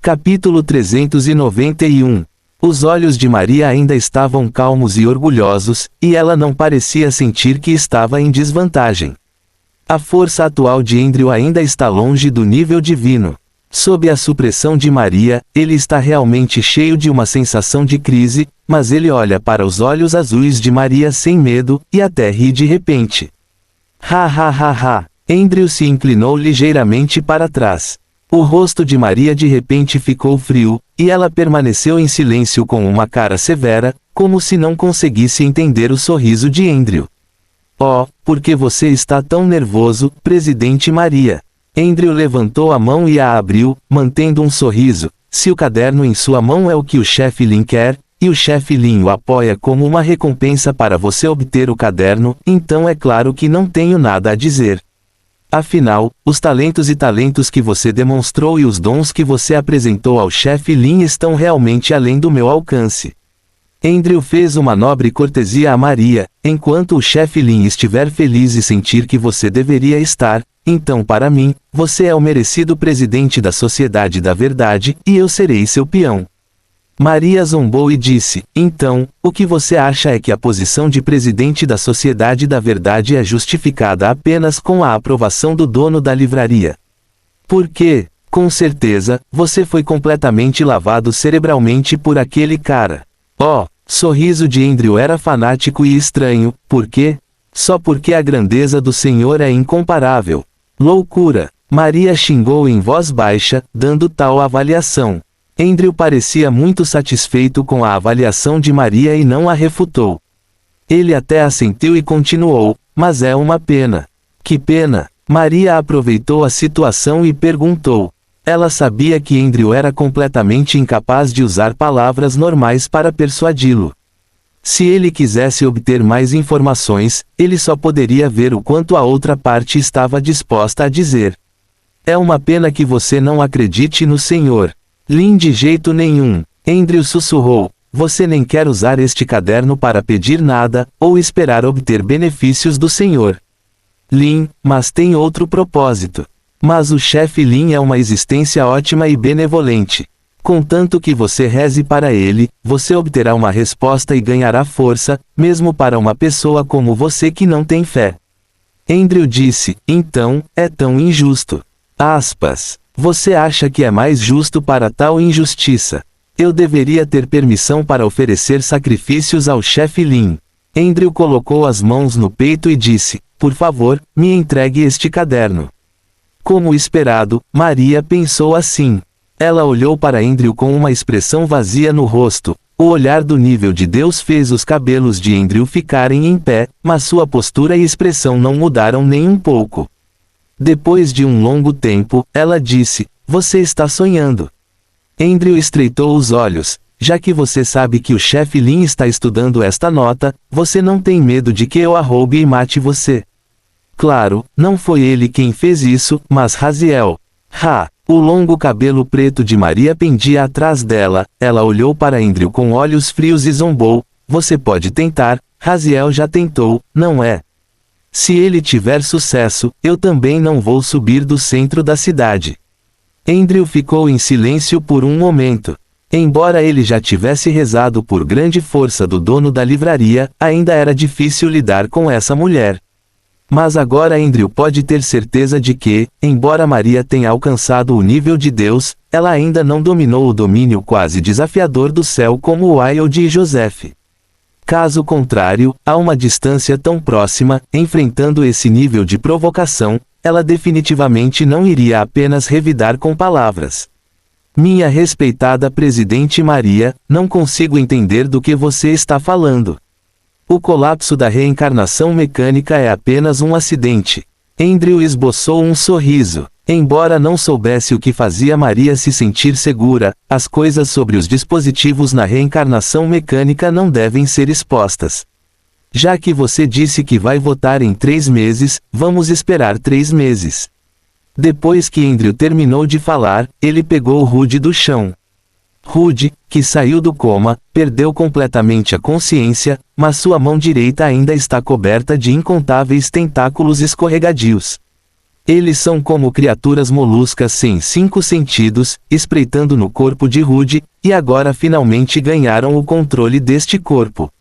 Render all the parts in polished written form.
Capítulo 391. Os olhos de Maria ainda estavam calmos e orgulhosos, e ela não parecia sentir que estava em desvantagem. A força atual de Andrew ainda está longe do nível divino. Sob a supressão de Maria, ele está realmente cheio de uma sensação de crise, mas ele olha para os olhos azuis de Maria sem medo, e até ri de repente. Ha ha ha ha! Andrew se inclinou ligeiramente para trás. O rosto de Maria de repente ficou frio, e ela permaneceu em silêncio com uma cara severa, como se não conseguisse entender o sorriso de Andrew. Oh, por que você está tão nervoso, Presidente Maria? Andrew levantou a mão e a abriu, mantendo um sorriso. Se o caderno em sua mão é o que o chefe Lin quer, e o chefe Lin o apoia como uma recompensa para você obter o caderno, então é claro que não tenho nada a dizer. Afinal, os talentos que você demonstrou e os dons que você apresentou ao chefe Lin estão realmente além do meu alcance. Andrew fez uma nobre cortesia a Maria. Enquanto o chefe Lin estiver feliz e sentir que você deveria estar, então para mim, você é o merecido presidente da Sociedade da Verdade, e eu serei seu peão. Maria zombou e disse, então, o que você acha é que a posição de presidente da Sociedade da Verdade é justificada apenas com a aprovação do dono da livraria. Por quê? Com certeza, você foi completamente lavado cerebralmente por aquele cara. Oh, sorriso de Andrew era fanático e estranho. Por quê? Só porque a grandeza do Senhor é incomparável. Loucura! Maria xingou em voz baixa, dando tal avaliação. Andrew parecia muito satisfeito com a avaliação de Maria e não a refutou. Ele até assentiu e continuou, mas é uma pena. Que pena! Maria aproveitou a situação e perguntou. Ela sabia que Andrew era completamente incapaz de usar palavras normais para persuadi-lo. Se ele quisesse obter mais informações, ele só poderia ver o quanto a outra parte estava disposta a dizer. É uma pena que você não acredite no Senhor. Lin de jeito nenhum. Andrew sussurrou. Você nem quer usar este caderno para pedir nada, ou esperar obter benefícios do Senhor. Lin, mas tem outro propósito. Mas o chefe Lin é uma existência ótima e benevolente. Contanto que você reze para ele, você obterá uma resposta e ganhará força, mesmo para uma pessoa como você que não tem fé. Andrew disse, então, é tão injusto. Aspas. Você acha que é mais justo para tal injustiça? Eu deveria ter permissão para oferecer sacrifícios ao chefe Lin. Andrew colocou as mãos no peito e disse, por favor, me entregue este caderno. Como esperado, Maria pensou assim. Ela olhou para Andrew com uma expressão vazia no rosto. O olhar do nível de Deus fez os cabelos de Andrew ficarem em pé, mas sua postura e expressão não mudaram nem um pouco. Depois de um longo tempo, ela disse, você está sonhando. Andrew estreitou os olhos. Já que você sabe que o chefe Lin está estudando esta nota, você não tem medo de que eu a roube e mate você. Claro, não foi ele quem fez isso, mas Raziel. O longo cabelo preto de Maria pendia atrás dela. Ela olhou para Andrew com olhos frios e zombou. Você pode tentar, Raziel já tentou, não é? Se ele tiver sucesso, eu também não vou subir do centro da cidade. Andrew ficou em silêncio por um momento. Embora ele já tivesse rezado por grande força do dono da livraria, ainda era difícil lidar com essa mulher. Mas agora Andrew pode ter certeza de que, embora Maria tenha alcançado o nível de Deus, ela ainda não dominou o domínio quase desafiador do céu como Wilde e Joseph. Caso contrário, a uma distância tão próxima, enfrentando esse nível de provocação, ela definitivamente não iria apenas revidar com palavras. Minha respeitada Presidente Maria, não consigo entender do que você está falando. O colapso da reencarnação mecânica é apenas um acidente. Andrew esboçou um sorriso. Embora não soubesse o que fazia Maria se sentir segura, as coisas sobre os dispositivos na reencarnação mecânica não devem ser expostas. Já que você disse que vai votar em 3 meses, vamos esperar 3 meses. Depois que Andrew terminou de falar, ele pegou Rudy do chão. Rudy, que saiu do coma, perdeu completamente a consciência, mas sua mão direita ainda está coberta de incontáveis tentáculos escorregadios. Eles são como criaturas moluscas sem 5 sentidos, espreitando no corpo de Rudy, e agora finalmente ganharam o controle deste corpo.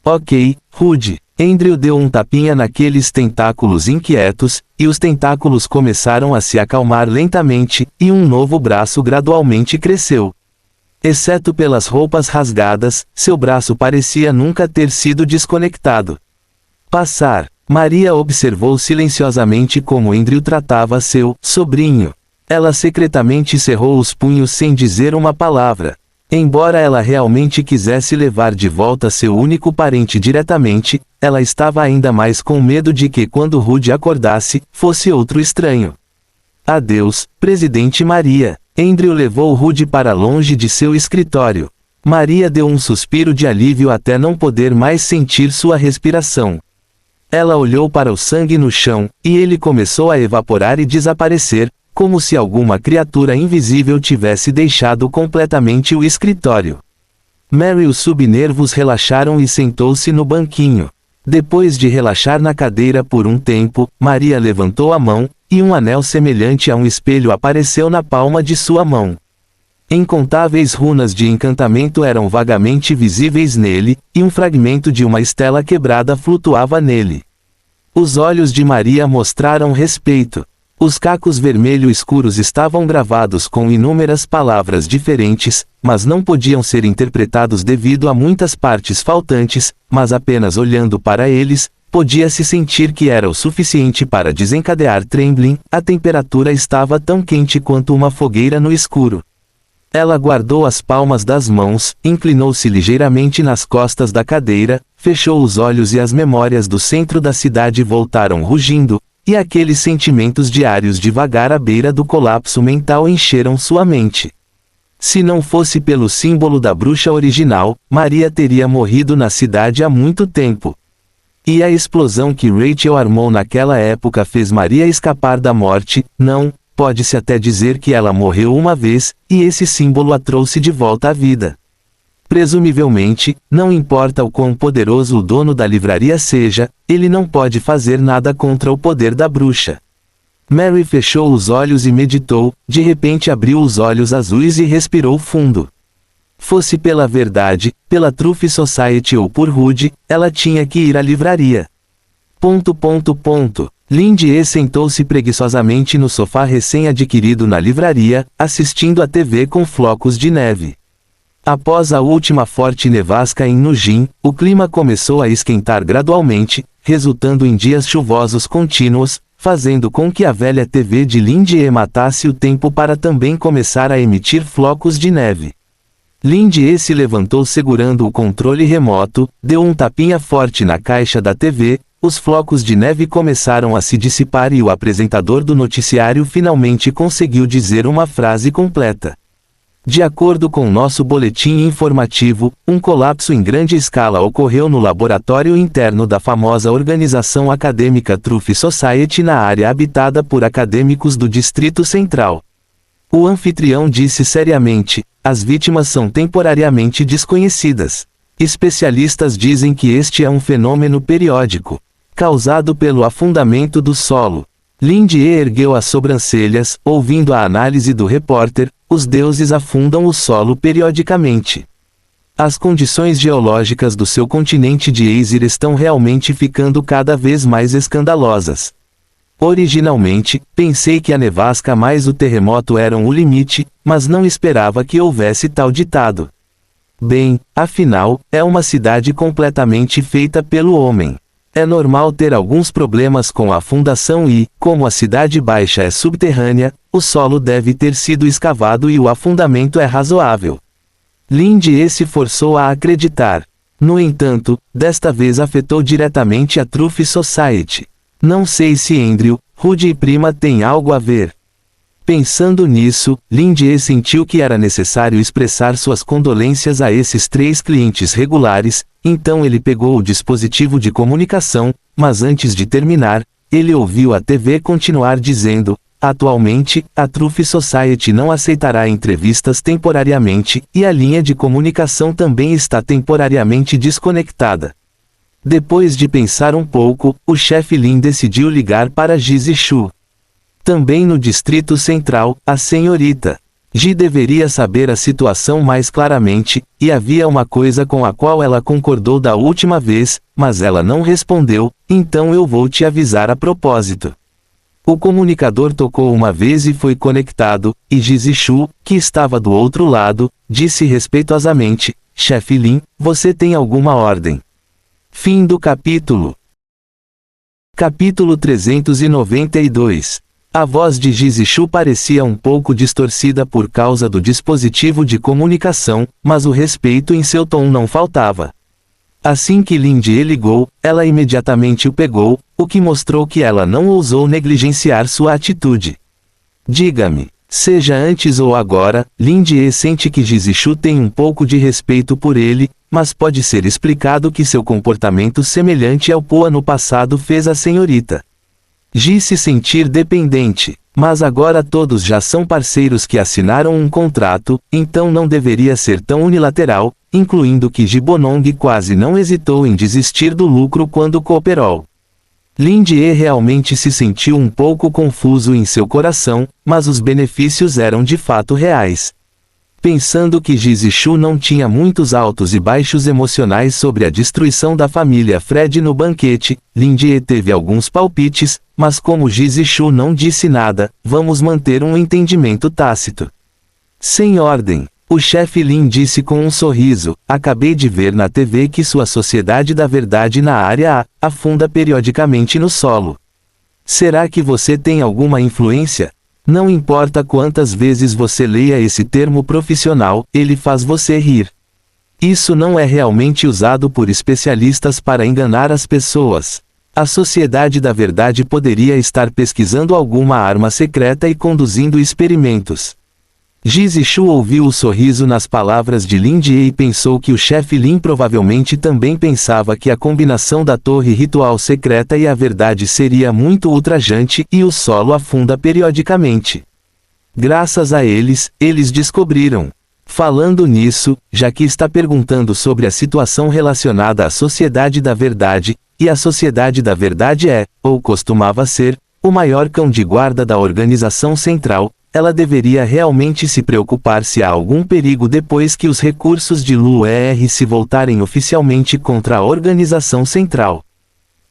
Ok, Rudy. Andrew deu um tapinha naqueles tentáculos inquietos, e os tentáculos começaram a se acalmar lentamente, e um novo braço gradualmente cresceu. Exceto pelas roupas rasgadas, seu braço parecia nunca ter sido desconectado. Passar. Maria observou silenciosamente como Andrew tratava seu sobrinho. Ela secretamente cerrou os punhos sem dizer uma palavra. Embora ela realmente quisesse levar de volta seu único parente diretamente, ela estava ainda mais com medo de que quando Rudy acordasse, fosse outro estranho. Adeus, Presidente Maria. Andrew levou Rudy para longe de seu escritório. Maria deu um suspiro de alívio até não poder mais sentir sua respiração. Ela olhou para o sangue no chão, e ele começou a evaporar e desaparecer, como se alguma criatura invisível tivesse deixado completamente o escritório. Mary e os subnervos relaxaram e sentou-se no banquinho. Depois de relaxar na cadeira por um tempo, Maria levantou a mão, e um anel semelhante a um espelho apareceu na palma de sua mão. Incontáveis runas de encantamento eram vagamente visíveis nele, e um fragmento de uma estela quebrada flutuava nele. Os olhos de Maria mostraram respeito. Os cacos vermelho escuros estavam gravados com inúmeras palavras diferentes, mas não podiam ser interpretados devido a muitas partes faltantes, mas apenas olhando para eles, podia-se sentir que era o suficiente para desencadear trembling. A temperatura estava tão quente quanto uma fogueira no escuro. Ela guardou as palmas das mãos, inclinou-se ligeiramente nas costas da cadeira, fechou os olhos e as memórias do centro da cidade voltaram rugindo, e aqueles sentimentos diários devagar à beira do colapso mental encheram sua mente. Se não fosse pelo símbolo da bruxa original, Maria teria morrido na cidade há muito tempo. E a explosão que Rachel armou naquela época fez Maria escapar da morte. Não, pode-se até dizer que ela morreu uma vez, e esse símbolo a trouxe de volta à vida. Presumivelmente, não importa o quão poderoso o dono da livraria seja, ele não pode fazer nada contra o poder da bruxa. Mary fechou os olhos e meditou, de repente abriu os olhos azuis e respirou fundo. Fosse pela verdade, pela Truth Society ou por Rudy, ela tinha que ir à livraria. Lindy sentou-se preguiçosamente no sofá recém-adquirido na livraria, assistindo à TV com flocos de neve. Após a última forte nevasca em Nugin, o clima começou a esquentar gradualmente, resultando em dias chuvosos contínuos, fazendo com que a velha TV de Lindy matasse o tempo para também começar a emitir flocos de neve. Lindy se levantou segurando o controle remoto, deu um tapinha forte na caixa da TV, os flocos de neve começaram a se dissipar e o apresentador do noticiário finalmente conseguiu dizer uma frase completa. De acordo com nosso boletim informativo, um colapso em grande escala ocorreu no laboratório interno da famosa organização acadêmica Truth Society na área habitada por acadêmicos do Distrito Central. O anfitrião disse seriamente: as vítimas são temporariamente desconhecidas. Especialistas dizem que este é um fenômeno periódico, causado pelo afundamento do solo. Lindy ergueu as sobrancelhas, ouvindo a análise do repórter. Os deuses afundam o solo periodicamente. As condições geológicas do seu continente de Aesir estão realmente ficando cada vez mais escandalosas. Originalmente, pensei que a nevasca mais o terremoto eram o limite, mas não esperava que houvesse tal ditado. Bem, afinal, é uma cidade completamente feita pelo homem. É normal ter alguns problemas com a fundação e, como a cidade baixa é subterrânea, o solo deve ter sido escavado e o afundamento é razoável. Lindy se forçou a acreditar. No entanto, desta vez afetou diretamente a Truth Society. Não sei se Andrew, Rudy e Prima têm algo a ver. Pensando nisso, Lindy sentiu que era necessário expressar suas condolências a esses 3 clientes regulares, então ele pegou o dispositivo de comunicação, mas antes de terminar, ele ouviu a TV continuar dizendo: atualmente, a Truth Society não aceitará entrevistas temporariamente, e a linha de comunicação também está temporariamente desconectada. Depois de pensar um pouco, o chefe Lin decidiu ligar para Gizi Shu. Também no Distrito Central, a senhorita Ji deveria saber a situação mais claramente, e havia uma coisa com a qual ela concordou da última vez, mas ela não respondeu, então eu vou te avisar a propósito. O comunicador tocou uma vez e foi conectado, e Ji Zishu, que estava do outro lado, disse respeitosamente: Chefe Lin, você tem alguma ordem? Fim do capítulo. Capítulo 392. A voz de Ji Zishu parecia um pouco distorcida por causa do dispositivo de comunicação, mas o respeito em seu tom não faltava. Assim que Lin Jie ligou, ela imediatamente o pegou, o que mostrou que ela não ousou negligenciar sua atitude. Diga-me, seja antes ou agora, Lin Jie sente que Ji Zishu tem um pouco de respeito por ele, mas pode ser explicado que seu comportamento semelhante ao Poa no passado fez a senhorita Ji se sentir dependente, mas agora todos já são parceiros que assinaram um contrato, então não deveria ser tão unilateral, incluindo que Ji Bonong quase não hesitou em desistir do lucro quando cooperou. Lin Jie realmente se sentiu um pouco confuso em seu coração, mas os benefícios eram de fato reais. Pensando que Ji Zishu não tinha muitos altos e baixos emocionais sobre a destruição da família Fred no banquete, Lin Jie teve alguns palpites, mas como Ji Zishu não disse nada, vamos manter um entendimento tácito. Sem ordem, o chefe Lin disse com um sorriso: acabei de ver na TV que sua Sociedade da Verdade na área A afunda periodicamente no solo. Será que você tem alguma influência? Não importa quantas vezes você leia esse termo profissional, ele faz você rir. Isso não é realmente usado por especialistas para enganar as pessoas. A Sociedade da Verdade poderia estar pesquisando alguma arma secreta e conduzindo experimentos. Ji Zishu ouviu o sorriso nas palavras de Lin Jie e pensou que o chefe Lin provavelmente também pensava que a combinação da torre ritual secreta e a verdade seria muito ultrajante e o solo afunda periodicamente. Graças a eles descobriram. Falando nisso, já que está perguntando sobre a situação relacionada à Sociedade da Verdade, e a Sociedade da Verdade é, ou costumava ser, o maior cão de guarda da organização central, ela deveria realmente se preocupar se há algum perigo depois que os recursos de Lu Er se voltarem oficialmente contra a organização central.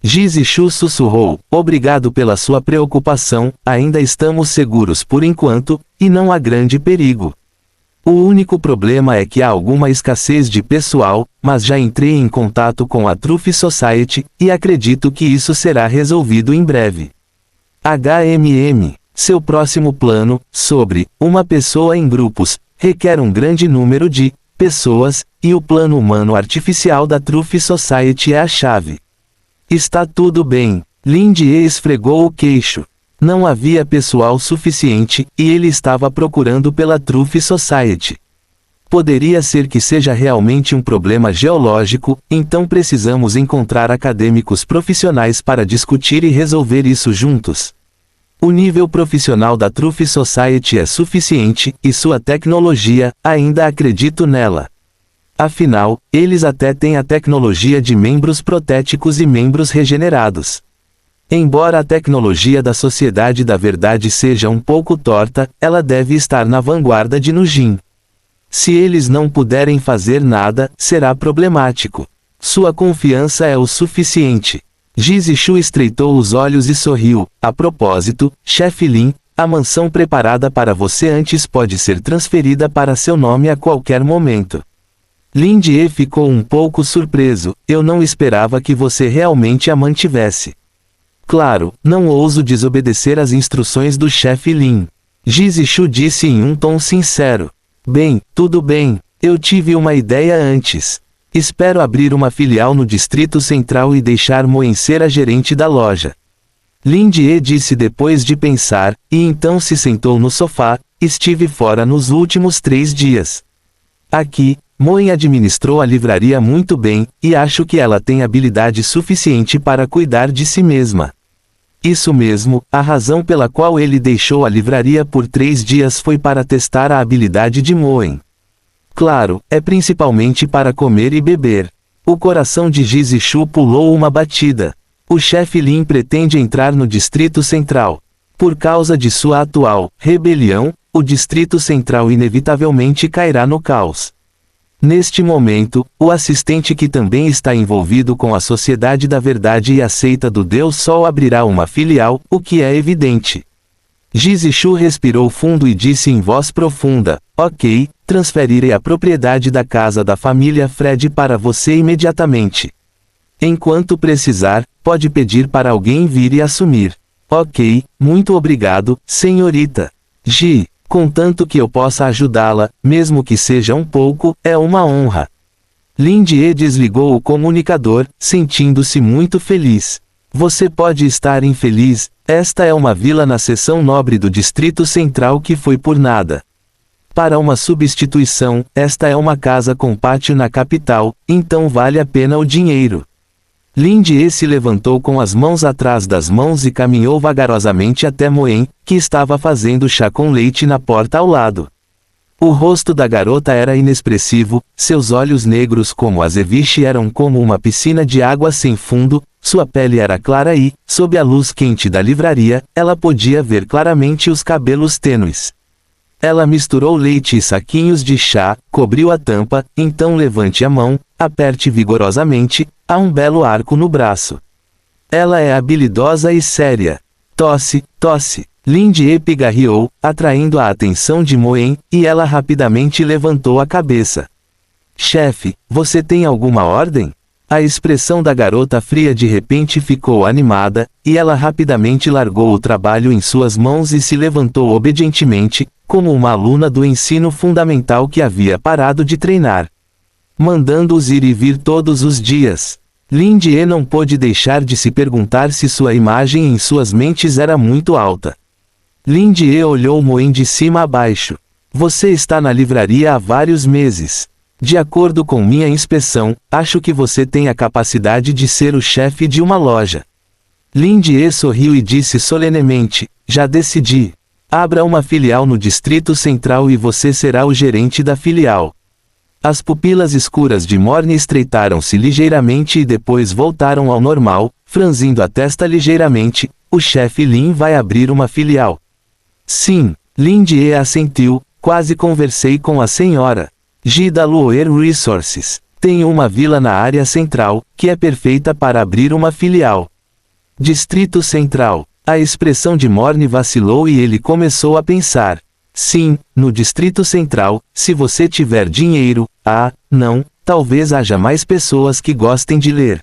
Ji Zishu sussurrou: obrigado pela sua preocupação, ainda estamos seguros por enquanto, e não há grande perigo. O único problema é que há alguma escassez de pessoal, mas já entrei em contato com a Truth Society, e acredito que isso será resolvido em breve. Seu próximo plano, sobre uma pessoa em grupos, requer um grande número de pessoas, e o plano humano artificial da Truth Society é a chave. Está tudo bem. Lin Jie esfregou o queixo. Não havia pessoal suficiente, e ele estava procurando pela Truth Society. Poderia ser que seja realmente um problema geológico, então precisamos encontrar acadêmicos profissionais para discutir e resolver isso juntos. O nível profissional da Truth Society é suficiente, e sua tecnologia, ainda acredito nela. Afinal, eles até têm a tecnologia de membros protéticos e membros regenerados. Embora a tecnologia da Sociedade da Verdade seja um pouco torta, ela deve estar na vanguarda de Nujin. Se eles não puderem fazer nada, será problemático. Sua confiança é o suficiente. Ji Zishu estreitou os olhos e sorriu. A propósito, chefe Lin, a mansão preparada para você antes pode ser transferida para seu nome a qualquer momento. Lin Jie ficou um pouco surpreso. Eu não esperava que você realmente a mantivesse. Claro, não ouso desobedecer às instruções do chefe Lin. Ji Zishu disse em um tom sincero. Bem, tudo bem, eu tive uma ideia antes. Espero abrir uma filial no Distrito Central e deixar Moen ser a gerente da loja. Lin Jie disse depois de pensar, e então se sentou no sofá. Estive fora nos últimos 3 dias. Aqui, Moen administrou a livraria muito bem, e acho que ela tem habilidade suficiente para cuidar de si mesma. Isso mesmo, a razão pela qual ele deixou a livraria por 3 dias foi para testar a habilidade de Moen. Claro, é principalmente para comer e beber. O coração de Ji Zishu pulou uma batida. O chefe Lin pretende entrar no Distrito Central. Por causa de sua atual rebelião, o Distrito Central inevitavelmente cairá no caos. Neste momento, o assistente que também está envolvido com a Sociedade da Verdade e a seita do Deus Sol abrirá uma filial, o que é evidente. Jizishu respirou fundo e disse em voz profunda, ok, transferirei a propriedade da casa da família Fred para você imediatamente. Enquanto precisar, pode pedir para alguém vir e assumir. Ok, muito obrigado, senhorita. Ji, contanto que eu possa ajudá-la, mesmo que seja um pouco, é uma honra. Lin Jie desligou o comunicador, sentindo-se muito feliz. Você pode estar infeliz, esta é uma vila na seção nobre do Distrito Central que foi por nada. Para uma substituição, esta é uma casa com pátio na capital, então vale a pena o dinheiro. Lin Jie se levantou com as mãos atrás das mãos e caminhou vagarosamente até Moen, que estava fazendo chá com leite na porta ao lado. O rosto da garota era inexpressivo, seus olhos negros como azeviche eram como uma piscina de água sem fundo, sua pele era clara e, sob a luz quente da livraria, ela podia ver claramente os cabelos tênues. Ela misturou leite e saquinhos de chá, cobriu a tampa, então levante a mão, aperte vigorosamente, há um belo arco no braço. Ela é habilidosa e séria. Tosse, tosse. Lin Jie pigarreou, atraindo a atenção de Moen, e ela rapidamente levantou a cabeça. Chefe, você tem alguma ordem? A expressão da garota fria de repente ficou animada, e ela rapidamente largou o trabalho em suas mãos e se levantou obedientemente, como uma aluna do ensino fundamental que havia parado de treinar. Mandando-os ir e vir todos os dias. Lin Jie não pôde deixar de se perguntar se sua imagem em suas mentes era muito alta. Lin Jie olhou Moen de cima a baixo. Você está na livraria há vários meses. De acordo com minha inspeção, acho que você tem a capacidade de ser o chefe de uma loja. Lin Jie sorriu e disse solenemente, já decidi. Abra uma filial no Distrito Central e você será o gerente da filial. As pupilas escuras de Morne estreitaram-se ligeiramente e depois voltaram ao normal, franzindo a testa ligeiramente, o chefe Lin vai abrir uma filial. Sim, Lin Jie assentiu, quase conversei com a senhora. Ji da Luoer Resources. Tenho uma vila na área central, que é perfeita para abrir uma filial. Distrito Central. A expressão de Morne vacilou e ele começou a pensar. Sim, no Distrito Central, se você tiver dinheiro, não, talvez haja mais pessoas que gostem de ler.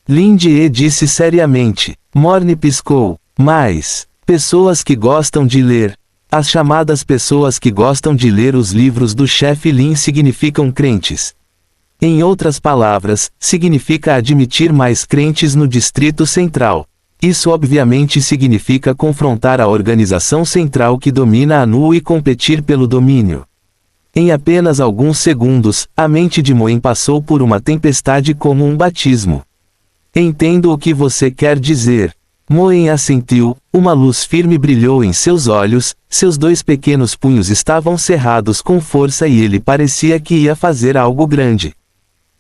Lin Jie disse seriamente. Morne piscou. Mais. Pessoas que gostam de ler. As chamadas pessoas que gostam de ler os livros do chefe Lin significam crentes. Em outras palavras, significa admitir mais crentes no Distrito Central. Isso obviamente significa confrontar a organização central que domina a NU e competir pelo domínio. Em apenas alguns segundos, a mente de Moen passou por uma tempestade como um batismo. Entendo o que você quer dizer. Moen assentiu, uma luz firme brilhou em seus olhos, seus dois pequenos punhos estavam cerrados com força e ele parecia que ia fazer algo grande.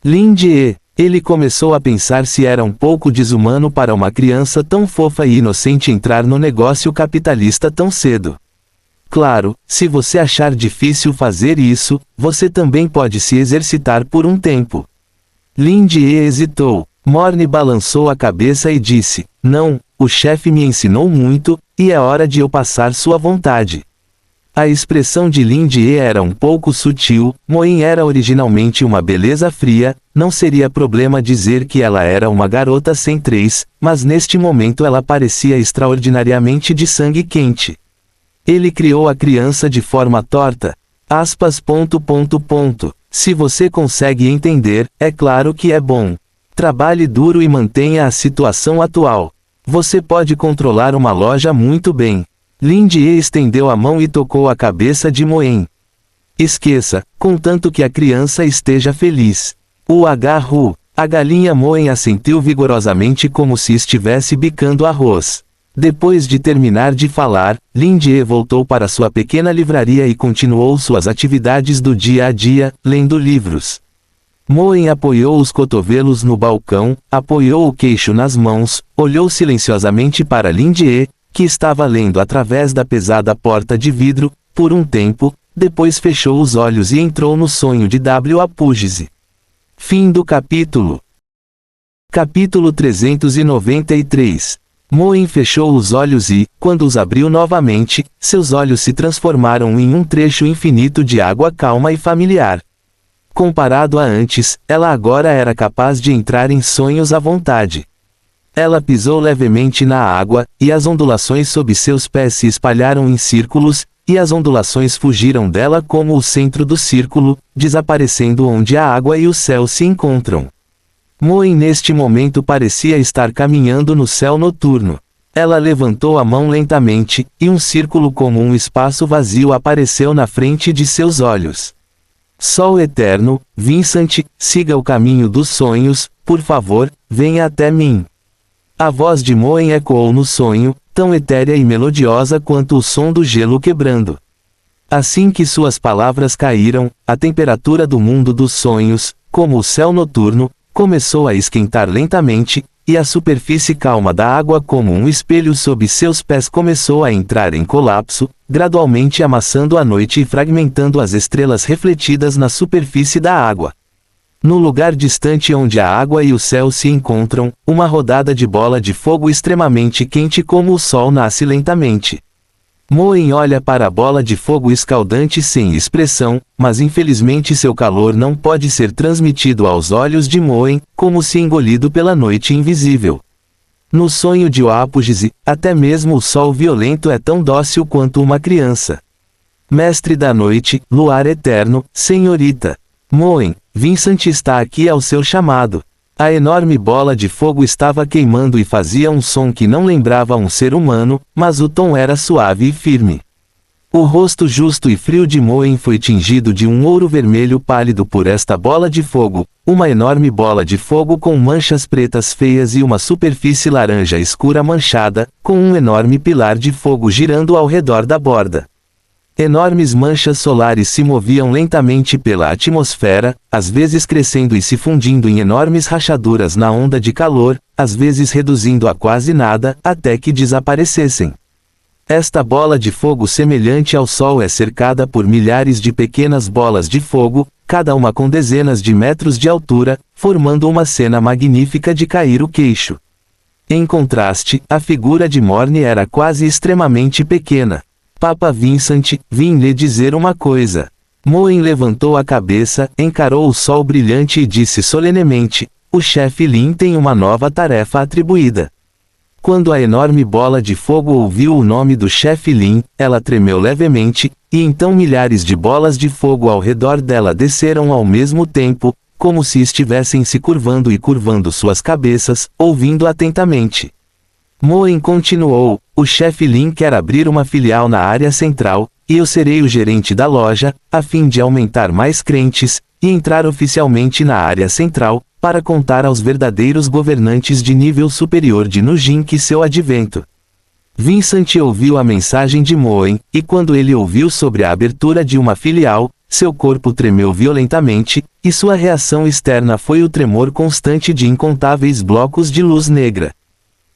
Lin Jie, ele começou a pensar se era um pouco desumano para uma criança tão fofa e inocente entrar no negócio capitalista tão cedo. Claro, se você achar difícil fazer isso, você também pode se exercitar por um tempo. Lin Jie hesitou. Morne balançou a cabeça e disse, não, o chefe me ensinou muito, e é hora de eu passar sua vontade. A expressão de Lin Jie era um pouco sutil, Moen era originalmente uma beleza fria, não seria problema dizer que ela era uma garota sem três, mas neste momento ela parecia extraordinariamente de sangue quente. Ele criou a criança de forma torta. Se você consegue entender, é claro que é bom. Trabalhe duro e mantenha a situação atual. Você pode controlar uma loja muito bem. Lin Jie estendeu a mão e tocou a cabeça de Moen. Esqueça, contanto que a criança esteja feliz. A galinha Moen assentiu vigorosamente como se estivesse bicando arroz. Depois de terminar de falar, Lin Jie voltou para sua pequena livraria e continuou suas atividades do dia a dia, lendo livros. Moen apoiou os cotovelos no balcão, apoiou o queixo nas mãos, olhou silenciosamente para Lin Jie, que estava lendo através da pesada porta de vidro, por um tempo, depois fechou os olhos e entrou no sonho de W. Apúgise. Fim do capítulo. Capítulo 393. Moen fechou os olhos e, quando os abriu novamente, seus olhos se transformaram em um trecho infinito de água calma e familiar. Comparado a antes, ela agora era capaz de entrar em sonhos à vontade. Ela pisou levemente na água, e as ondulações sob seus pés se espalharam em círculos, e as ondulações fugiram dela como o centro do círculo, desaparecendo onde a água e o céu se encontram. Moen neste momento parecia estar caminhando no céu noturno. Ela levantou a mão lentamente, e um círculo como um espaço vazio apareceu na frente de seus olhos. Sol eterno, Vincent, siga o caminho dos sonhos, por favor, venha até mim. A voz de Moen ecoou no sonho, tão etérea e melodiosa quanto o som do gelo quebrando. Assim que suas palavras caíram, a temperatura do mundo dos sonhos, como o céu noturno, começou a esquentar lentamente, e a superfície calma da água como um espelho sob seus pés começou a entrar em colapso, gradualmente amassando a noite e fragmentando as estrelas refletidas na superfície da água. No lugar distante onde a água e o céu se encontram, uma rodada de bola de fogo extremamente quente como o sol nasce lentamente. Moen olha para a bola de fogo escaldante sem expressão, mas infelizmente seu calor não pode ser transmitido aos olhos de Moen, como se engolido pela noite invisível. No sonho de Apúgise, até mesmo o sol violento é tão dócil quanto uma criança. Mestre da noite, luar eterno, senhorita. Moen, Vincent está aqui ao seu chamado. A enorme bola de fogo estava queimando e fazia um som que não lembrava um ser humano, mas o tom era suave e firme. O rosto justo e frio de Moen foi tingido de um ouro vermelho pálido por esta bola de fogo, uma enorme bola de fogo com manchas pretas feias e uma superfície laranja escura manchada, com um enorme pilar de fogo girando ao redor da borda. Enormes manchas solares se moviam lentamente pela atmosfera, às vezes crescendo e se fundindo em enormes rachaduras na onda de calor, às vezes reduzindo a quase nada, até que desaparecessem. Esta bola de fogo semelhante ao Sol é cercada por milhares de pequenas bolas de fogo, cada uma com dezenas de metros de altura, formando uma cena magnífica de cair o queixo. Em contraste, a figura de Morne era quase extremamente pequena. Papa Vincent, vim lhe dizer uma coisa. Moen levantou a cabeça, encarou o sol brilhante e disse solenemente, o chefe Lin tem uma nova tarefa atribuída. Quando a enorme bola de fogo ouviu o nome do chefe Lin, ela tremeu levemente, e então milhares de bolas de fogo ao redor dela desceram ao mesmo tempo, como se estivessem se curvando e curvando suas cabeças, ouvindo atentamente. Moen continuou, o chefe Lin quer abrir uma filial na área central, e eu serei o gerente da loja, a fim de aumentar mais crentes, e entrar oficialmente na área central, para contar aos verdadeiros governantes de nível superior de Nujink seu advento. Vincent ouviu a mensagem de Moen, e quando ele ouviu sobre a abertura de uma filial, seu corpo tremeu violentamente, e sua reação externa foi o tremor constante de incontáveis blocos de luz negra.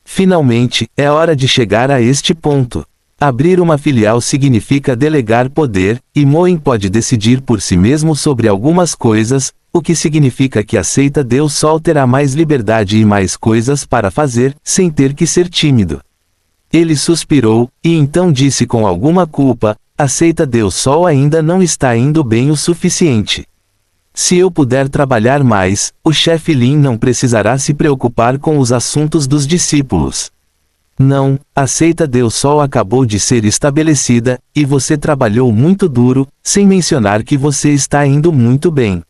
Finalmente, é hora de chegar a este ponto. Abrir uma filial significa delegar poder, e Moen pode decidir por si mesmo sobre algumas coisas, o que significa que aceita Deus Sol terá mais liberdade e mais coisas para fazer, sem ter que ser tímido. Ele suspirou, e então disse com alguma culpa, aceita Deus Sol ainda não está indo bem o suficiente. Se eu puder trabalhar mais, o chefe Lin não precisará se preocupar com os assuntos dos discípulos. Não, a seita Deus Sol acabou de ser estabelecida, e você trabalhou muito duro, sem mencionar que você está indo muito bem.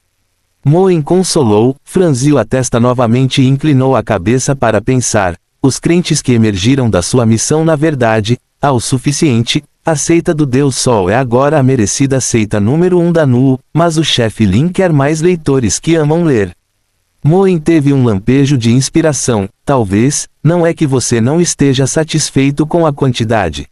Moen consolou, franziu a testa novamente e inclinou a cabeça para pensar, os crentes que emergiram da sua missão na verdade, há o suficiente. A seita do Deus Sol é agora a merecida seita número 1 da NU, mas o chefe Lin quer mais leitores que amam ler. Moen teve um lampejo de inspiração, talvez, não é que você não esteja satisfeito com a quantidade.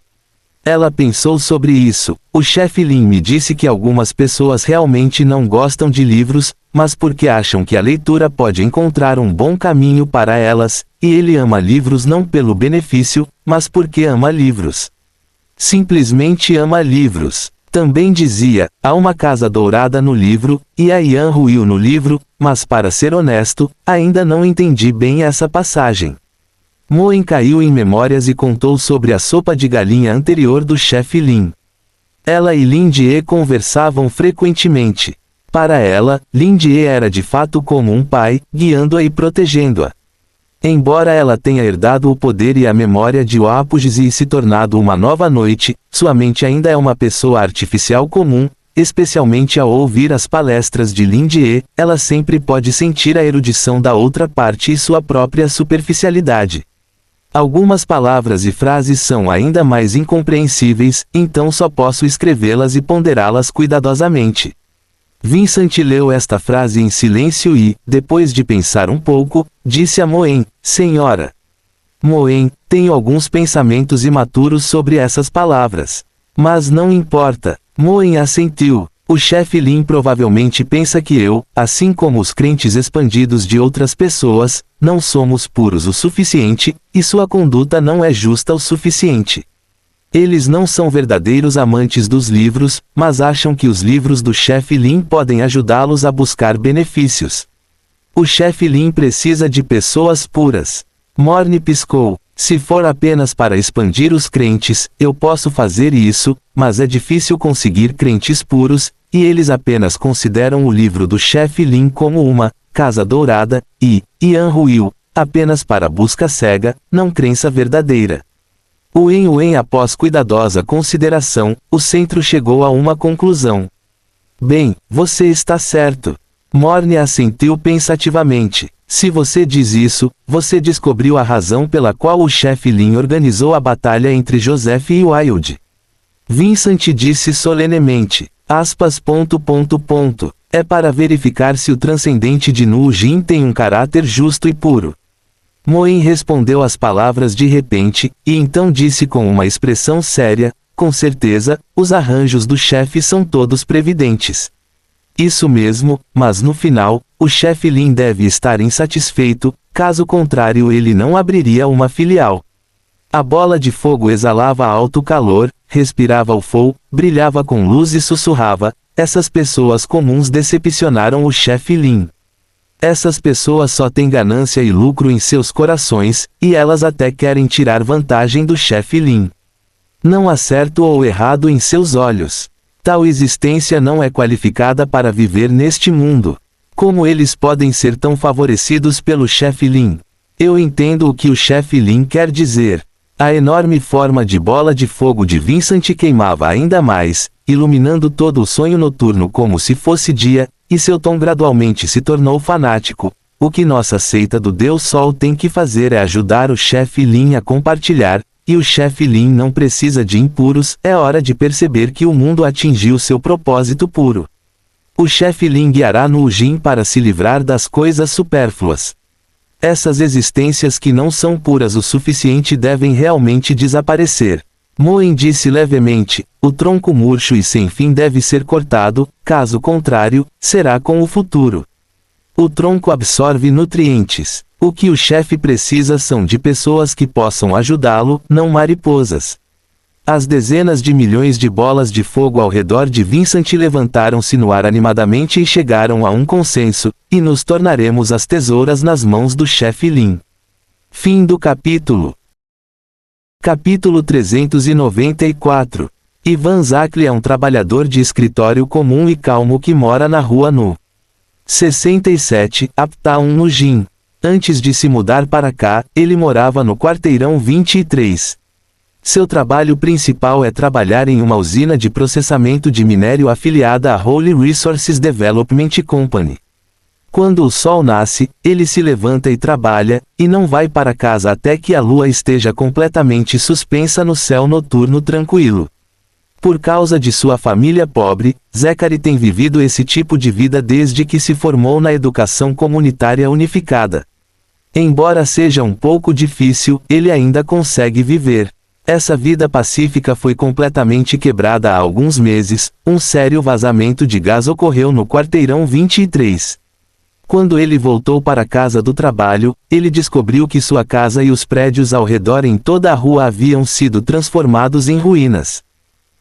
Ela pensou sobre isso, o chefe Lin me disse que algumas pessoas realmente não gostam de livros, mas porque acham que a leitura pode encontrar um bom caminho para elas, e ele ama livros não pelo benefício, mas porque ama livros. Simplesmente ama livros. Também dizia, há uma casa dourada no livro, e a Ian Ruil no livro, mas para ser honesto, ainda não entendi bem essa passagem. Moen caiu em memórias e contou sobre a sopa de galinha anterior do chefe Lin. Ela e Lin Die conversavam frequentemente. Para ela, Lin Die era de fato como um pai, guiando-a e protegendo-a. Embora ela tenha herdado o poder e a memória de Oapugese e se tornado uma nova noite, sua mente ainda é uma pessoa artificial comum, especialmente ao ouvir as palestras de Lin Die, ela sempre pode sentir a erudição da outra parte e sua própria superficialidade. Algumas palavras e frases são ainda mais incompreensíveis, então só posso escrevê-las e ponderá-las cuidadosamente. Vincent leu esta frase em silêncio e, depois de pensar um pouco, disse a Moen, Senhora. Moen, tenho alguns pensamentos imaturos sobre essas palavras. Mas não importa. Moen assentiu. O chefe Lin provavelmente pensa que eu, assim como os crentes expandidos de outras pessoas, não somos puros o suficiente, e sua conduta não é justa o suficiente. Eles não são verdadeiros amantes dos livros, mas acham que os livros do chefe Lin podem ajudá-los a buscar benefícios. O chefe Lin precisa de pessoas puras. Morne piscou. Se for apenas para expandir os crentes, eu posso fazer isso, mas é difícil conseguir crentes puros, e eles apenas consideram o livro do chefe Lin como uma casa dourada, e Ian Ruil, apenas para busca cega, não crença verdadeira. Após cuidadosa consideração, o centro chegou a uma conclusão. Bem, você está certo. Morne assentiu pensativamente. Se você diz isso, você descobriu a razão pela qual o chefe Lin organizou a batalha entre Joseph e Wilde. Vincent disse solenemente. É para verificar se o transcendente de Nu Jin tem um caráter justo e puro. Moen respondeu às palavras de repente, e então disse com uma expressão séria, com certeza, os arranjos do chefe são todos previdentes. Isso mesmo, mas no final, o chefe Lin deve estar insatisfeito, caso contrário ele não abriria uma filial. A bola de fogo exalava alto calor, respirava o fogo, brilhava com luz e sussurrava, essas pessoas comuns decepcionaram o chefe Lin. Essas pessoas só têm ganância e lucro em seus corações, e elas até querem tirar vantagem do chefe Lin. Não há certo ou errado em seus olhos. Tal existência não é qualificada para viver neste mundo. Como eles podem ser tão favorecidos pelo chefe Lin? Eu entendo o que o chefe Lin quer dizer. A enorme forma de bola de fogo de Vincent queimava ainda mais, iluminando todo o sonho noturno como se fosse dia, e seu tom gradualmente se tornou fanático. O que nossa seita do Deus Sol tem que fazer é ajudar o chefe Lin a compartilhar, e o chefe Lin não precisa de impuros, é hora de perceber que o mundo atingiu seu propósito puro. O chefe Lin guiará Nu Jin para se livrar das coisas supérfluas. Essas existências que não são puras o suficiente devem realmente desaparecer. Moen disse levemente, o tronco murcho e sem fim deve ser cortado, caso contrário, será com o futuro. O tronco absorve nutrientes. O que o chefe precisa são de pessoas que possam ajudá-lo, não mariposas. As dezenas de milhões de bolas de fogo ao redor de Vincent levantaram-se no ar animadamente e chegaram a um consenso, e nos tornaremos as tesouras nas mãos do chefe Lin. Fim do capítulo. Capítulo 394. Ivan Zakli é um trabalhador de escritório comum e calmo que mora na rua No. 67, Uptown no Jin. Antes de se mudar para cá, ele morava no quarteirão 23. Seu trabalho principal é trabalhar em uma usina de processamento de minério afiliada à Holy Resources Development Company. Quando o sol nasce, ele se levanta e trabalha, e não vai para casa até que a lua esteja completamente suspensa no céu noturno tranquilo. Por causa de sua família pobre, Zachary tem vivido esse tipo de vida desde que se formou na educação comunitária unificada. Embora seja um pouco difícil, ele ainda consegue viver. Essa vida pacífica foi completamente quebrada há alguns meses. Um sério vazamento de gás ocorreu no quarteirão 23. Quando ele voltou para a casa do trabalho, ele descobriu que sua casa e os prédios ao redor em toda a rua haviam sido transformados em ruínas.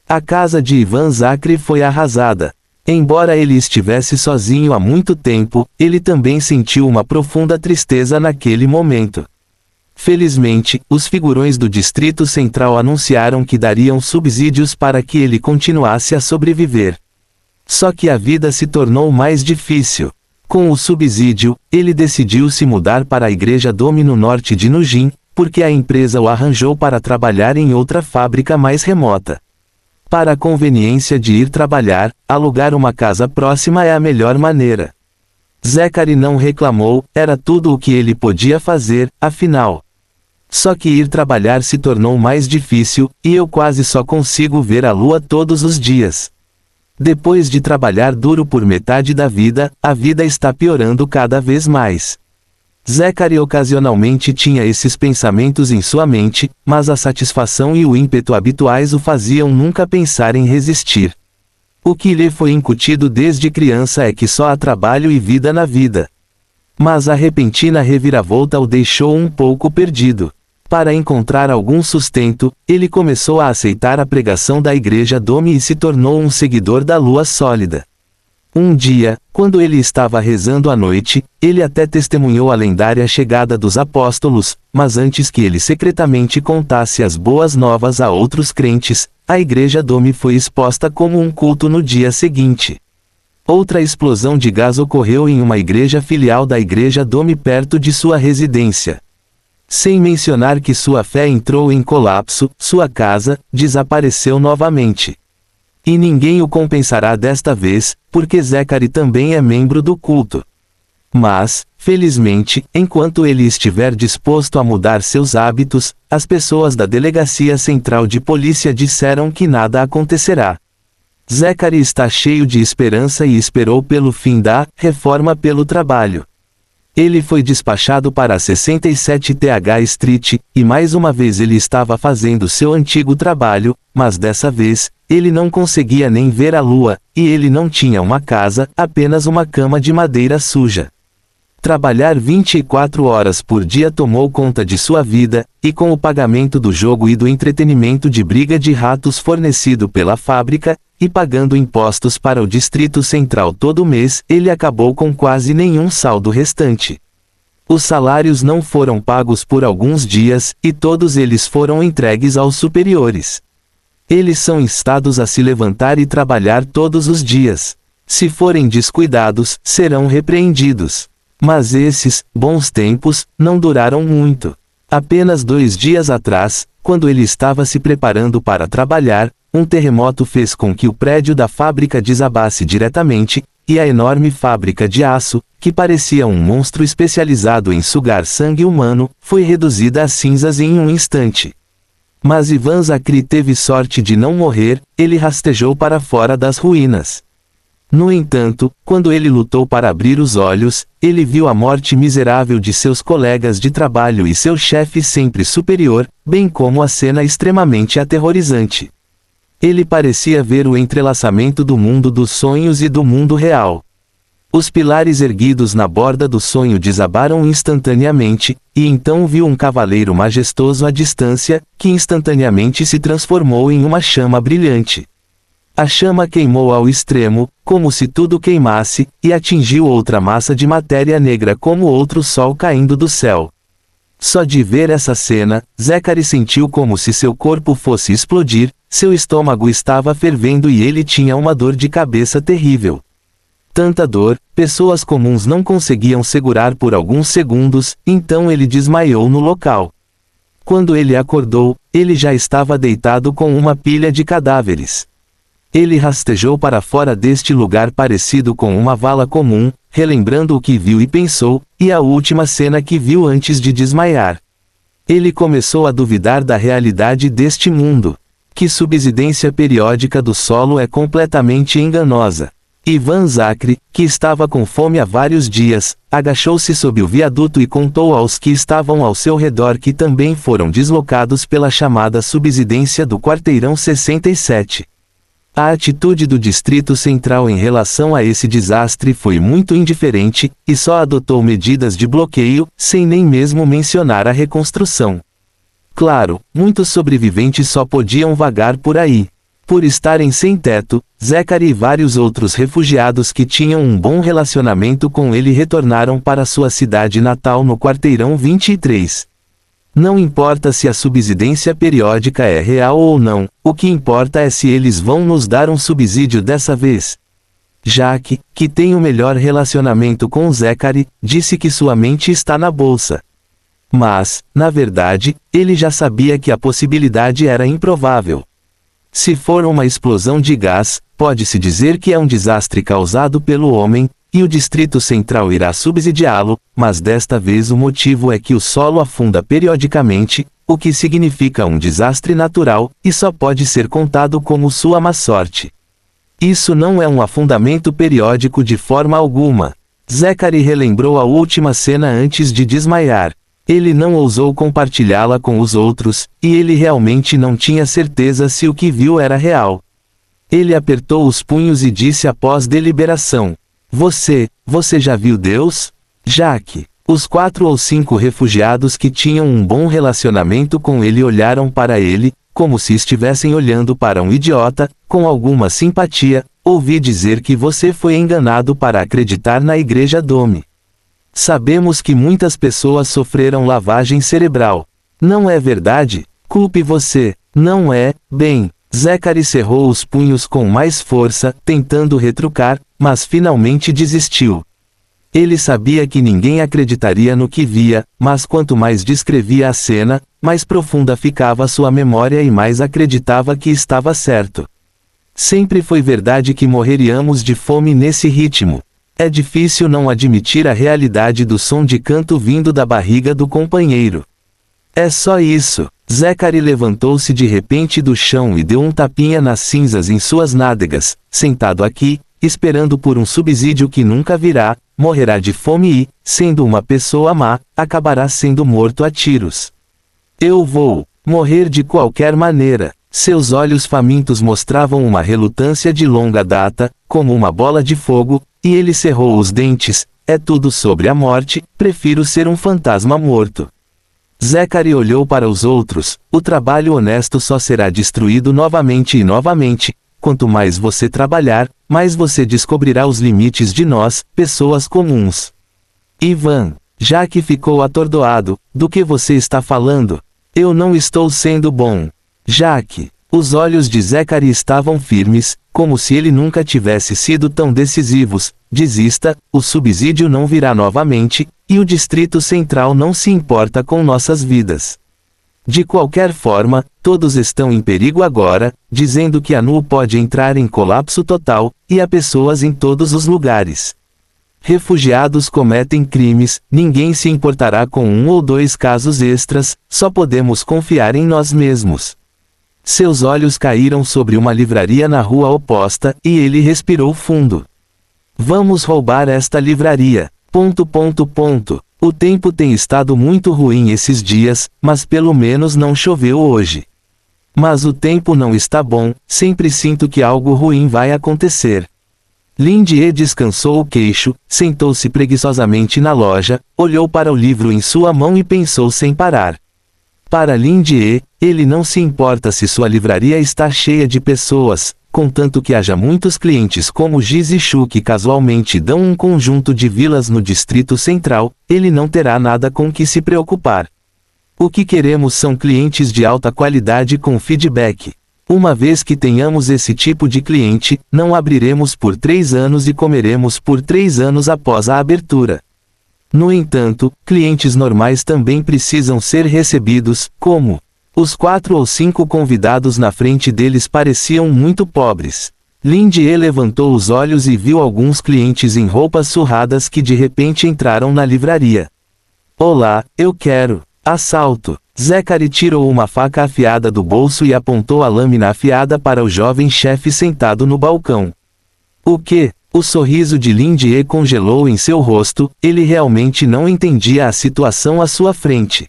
A casa de Ivan Zakri foi arrasada. Embora ele estivesse sozinho há muito tempo, ele também sentiu uma profunda tristeza naquele momento. Felizmente, os figurões do Distrito Central anunciaram que dariam subsídios para que ele continuasse a sobreviver. Só que a vida se tornou mais difícil. Com o subsídio, ele decidiu se mudar para a Igreja Dome no norte de Nujin, porque a empresa o arranjou para trabalhar em outra fábrica mais remota. Para a conveniência de ir trabalhar, alugar uma casa próxima é a melhor maneira. Zakari não reclamou, era tudo o que ele podia fazer, afinal. Só que ir trabalhar se tornou mais difícil, e eu quase só consigo ver a lua todos os dias. Depois de trabalhar duro por metade da vida, a vida está piorando cada vez mais. Zakari ocasionalmente tinha esses pensamentos em sua mente, mas a satisfação e o ímpeto habituais o faziam nunca pensar em resistir. O que lhe foi incutido desde criança é que só há trabalho e vida na vida. Mas a repentina reviravolta o deixou um pouco perdido. Para encontrar algum sustento, ele começou a aceitar a pregação da Igreja Dome e se tornou um seguidor da lua sólida. Um dia, quando ele estava rezando à noite, ele até testemunhou a lendária chegada dos apóstolos, mas antes que ele secretamente contasse as boas novas a outros crentes, a Igreja Dome foi exposta como um culto no dia seguinte. Outra explosão de gás ocorreu em uma igreja filial da Igreja Dome perto de sua residência. Sem mencionar que sua fé entrou em colapso, sua casa desapareceu novamente. E ninguém o compensará desta vez, porque Zakari também é membro do culto. Mas, felizmente, enquanto ele estiver disposto a mudar seus hábitos, as pessoas da Delegacia Central de Polícia disseram que nada acontecerá. Zakari está cheio de esperança e esperou pelo fim da reforma pelo trabalho. Ele foi despachado para a 67 TH Street, e mais uma vez ele estava fazendo seu antigo trabalho, mas dessa vez, ele não conseguia nem ver a lua, e ele não tinha uma casa, apenas uma cama de madeira suja. Trabalhar 24 horas por dia tomou conta de sua vida, e com o pagamento do jogo e do entretenimento de briga de ratos fornecido pela fábrica, e pagando impostos para o Distrito Central todo mês, ele acabou com quase nenhum saldo restante. Os salários não foram pagos por alguns dias, e todos eles foram entregues aos superiores. Eles são instados a se levantar e trabalhar todos os dias. Se forem descuidados, serão repreendidos. Mas esses bons tempos não duraram muito. Apenas 2 dias atrás, quando ele estava se preparando para trabalhar, um terremoto fez com que o prédio da fábrica desabasse diretamente, e a enorme fábrica de aço, que parecia um monstro especializado em sugar sangue humano, foi reduzida a cinzas em um instante. Mas Ivan Zakri teve sorte de não morrer, ele rastejou para fora das ruínas. No entanto, quando ele lutou para abrir os olhos, ele viu a morte miserável de seus colegas de trabalho e seu chefe sempre superior, bem como a cena extremamente aterrorizante. Ele parecia ver o entrelaçamento do mundo dos sonhos e do mundo real. Os pilares erguidos na borda do sonho desabaram instantaneamente, e então viu um cavaleiro majestoso à distância, que instantaneamente se transformou em uma chama brilhante. A chama queimou ao extremo, como se tudo queimasse, e atingiu outra massa de matéria negra como outro sol caindo do céu. Só de ver essa cena, Zakari sentiu como se seu corpo fosse explodir, seu estômago estava fervendo e ele tinha uma dor de cabeça terrível. Tanta dor, pessoas comuns não conseguiam segurar por alguns segundos, então ele desmaiou no local. Quando ele acordou, ele já estava deitado com uma pilha de cadáveres. Ele rastejou para fora deste lugar parecido com uma vala comum, relembrando o que viu e pensou, e a última cena que viu antes de desmaiar. Ele começou a duvidar da realidade deste mundo. Que subsidência periódica do solo é completamente enganosa. Ivan Zacri, que estava com fome há vários dias, agachou-se sob o viaduto e contou aos que estavam ao seu redor que também foram deslocados pela chamada subsidência do quarteirão 67. A atitude do Distrito Central em relação a esse desastre foi muito indiferente, e só adotou medidas de bloqueio, sem nem mesmo mencionar a reconstrução. Claro, muitos sobreviventes só podiam vagar por aí. Por estarem sem teto, Zacari e vários outros refugiados que tinham um bom relacionamento com ele retornaram para sua cidade natal no quarteirão 23. Não importa se a subsidência periódica é real ou não, o que importa é se eles vão nos dar um subsídio dessa vez. Jaque, que tem o melhor relacionamento com Zacari, disse que sua mente está na bolsa. Mas, na verdade, ele já sabia que a possibilidade era improvável. Se for uma explosão de gás, pode-se dizer que é um desastre causado pelo homem, e o Distrito Central irá subsidiá-lo, mas desta vez o motivo é que o solo afunda periodicamente, o que significa um desastre natural, e só pode ser contado como sua má sorte. Isso não é um afundamento periódico de forma alguma. Zacari relembrou a última cena antes de desmaiar. Ele não ousou compartilhá-la com os outros, e ele realmente não tinha certeza se o que viu era real. Ele apertou os punhos e disse após deliberação: Você já viu Deus? Jaque. Os 4 ou 5 refugiados que tinham um bom relacionamento com ele olharam para ele, como se estivessem olhando para um idiota, com alguma simpatia. Ouvi dizer que você foi enganado para acreditar na Igreja Dome. Sabemos que muitas pessoas sofreram lavagem cerebral. Não é verdade? Culpe você. Não é, bem. Zacari cerrou os punhos com mais força, tentando retrucar, mas finalmente desistiu. Ele sabia que ninguém acreditaria no que via, mas quanto mais descrevia a cena, mais profunda ficava sua memória e mais acreditava que estava certo. Sempre foi verdade que morreríamos de fome nesse ritmo. É difícil não admitir a realidade do som de canto vindo da barriga do companheiro. É só isso. Zacari levantou-se de repente do chão e deu um tapinha nas cinzas em suas nádegas. Sentado aqui, esperando por um subsídio que nunca virá, morrerá de fome e, sendo uma pessoa má, acabará sendo morto a tiros. Eu vou morrer de qualquer maneira. Seus olhos famintos mostravam uma relutância de longa data, como uma bola de fogo, e ele cerrou os dentes. É tudo sobre a morte, prefiro ser um fantasma morto. Zacari olhou para os outros. O trabalho honesto só será destruído novamente e novamente. Quanto mais você trabalhar, mais você descobrirá os limites de nós, pessoas comuns. Ivan, Jaque ficou atordoado. Do que você está falando? Eu não estou sendo bom. Jaque. Os olhos de Zacari estavam firmes, como se ele nunca tivesse sido tão decisivos. Desista, o subsídio não virá novamente, e o Distrito Central não se importa com nossas vidas. De qualquer forma, todos estão em perigo agora, dizendo que a NU pode entrar em colapso total, e há pessoas em todos os lugares. Refugiados cometem crimes, ninguém se importará com 1 ou 2 casos extras, só podemos confiar em nós mesmos. Seus olhos caíram sobre uma livraria na rua oposta, e ele respirou fundo. Vamos roubar esta livraria. ... O tempo tem estado muito ruim esses dias, mas pelo menos não choveu hoje. Mas o tempo não está bom, sempre sinto que algo ruim vai acontecer. Lindier descansou o queixo, sentou-se preguiçosamente na loja, olhou para o livro em sua mão e pensou sem parar. Para Lindier, ele não se importa se sua livraria está cheia de pessoas, contanto que haja muitos clientes como Giz e Chu que casualmente dão um conjunto de vilas no Distrito Central, ele não terá nada com que se preocupar. O que queremos são clientes de alta qualidade com feedback. Uma vez que tenhamos esse tipo de cliente, não abriremos por 3 anos e comeremos por 3 anos após a abertura. No entanto, clientes normais também precisam ser recebidos, como? Os 4 ou 5 convidados na frente deles pareciam muito pobres. Lindier levantou os olhos e viu alguns clientes em roupas surradas que de repente entraram na livraria. Olá, eu quero. Assalto. Zacari tirou uma faca afiada do bolso e apontou a lâmina afiada para o jovem chefe sentado no balcão. O quê? O sorriso de Lin Die congelou em seu rosto, ele realmente não entendia a situação à sua frente.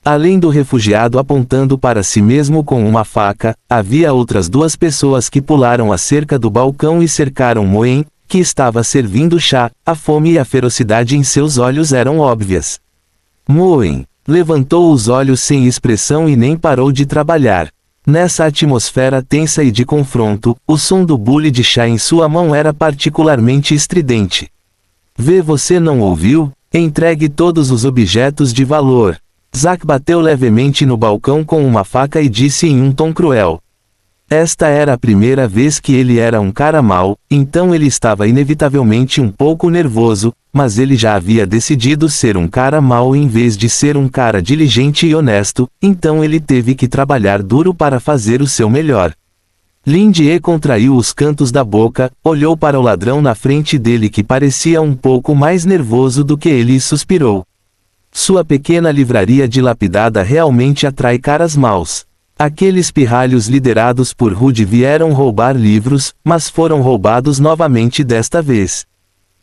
Além do refugiado apontando para si mesmo com uma faca, havia outras duas pessoas que pularam a cerca do balcão e cercaram Moen, que estava servindo chá. A fome e a ferocidade em seus olhos eram óbvias. Moen levantou os olhos sem expressão e nem parou de trabalhar. Nessa atmosfera tensa e de confronto, o som do bule de chá em sua mão era particularmente estridente. Você não ouviu? Entregue todos os objetos de valor. Zack bateu levemente no balcão com uma faca e disse em um tom cruel. Esta era a primeira vez que ele era um cara mau, então ele estava inevitavelmente um pouco nervoso, mas ele já havia decidido ser um cara mau em vez de ser um cara diligente e honesto, então ele teve que trabalhar duro para fazer o seu melhor. Lin Die contraiu os cantos da boca, olhou para o ladrão na frente dele que parecia um pouco mais nervoso do que ele e suspirou. Sua pequena livraria dilapidada realmente atrai caras maus. Aqueles pirralhos liderados por Rude vieram roubar livros, mas foram roubados novamente desta vez.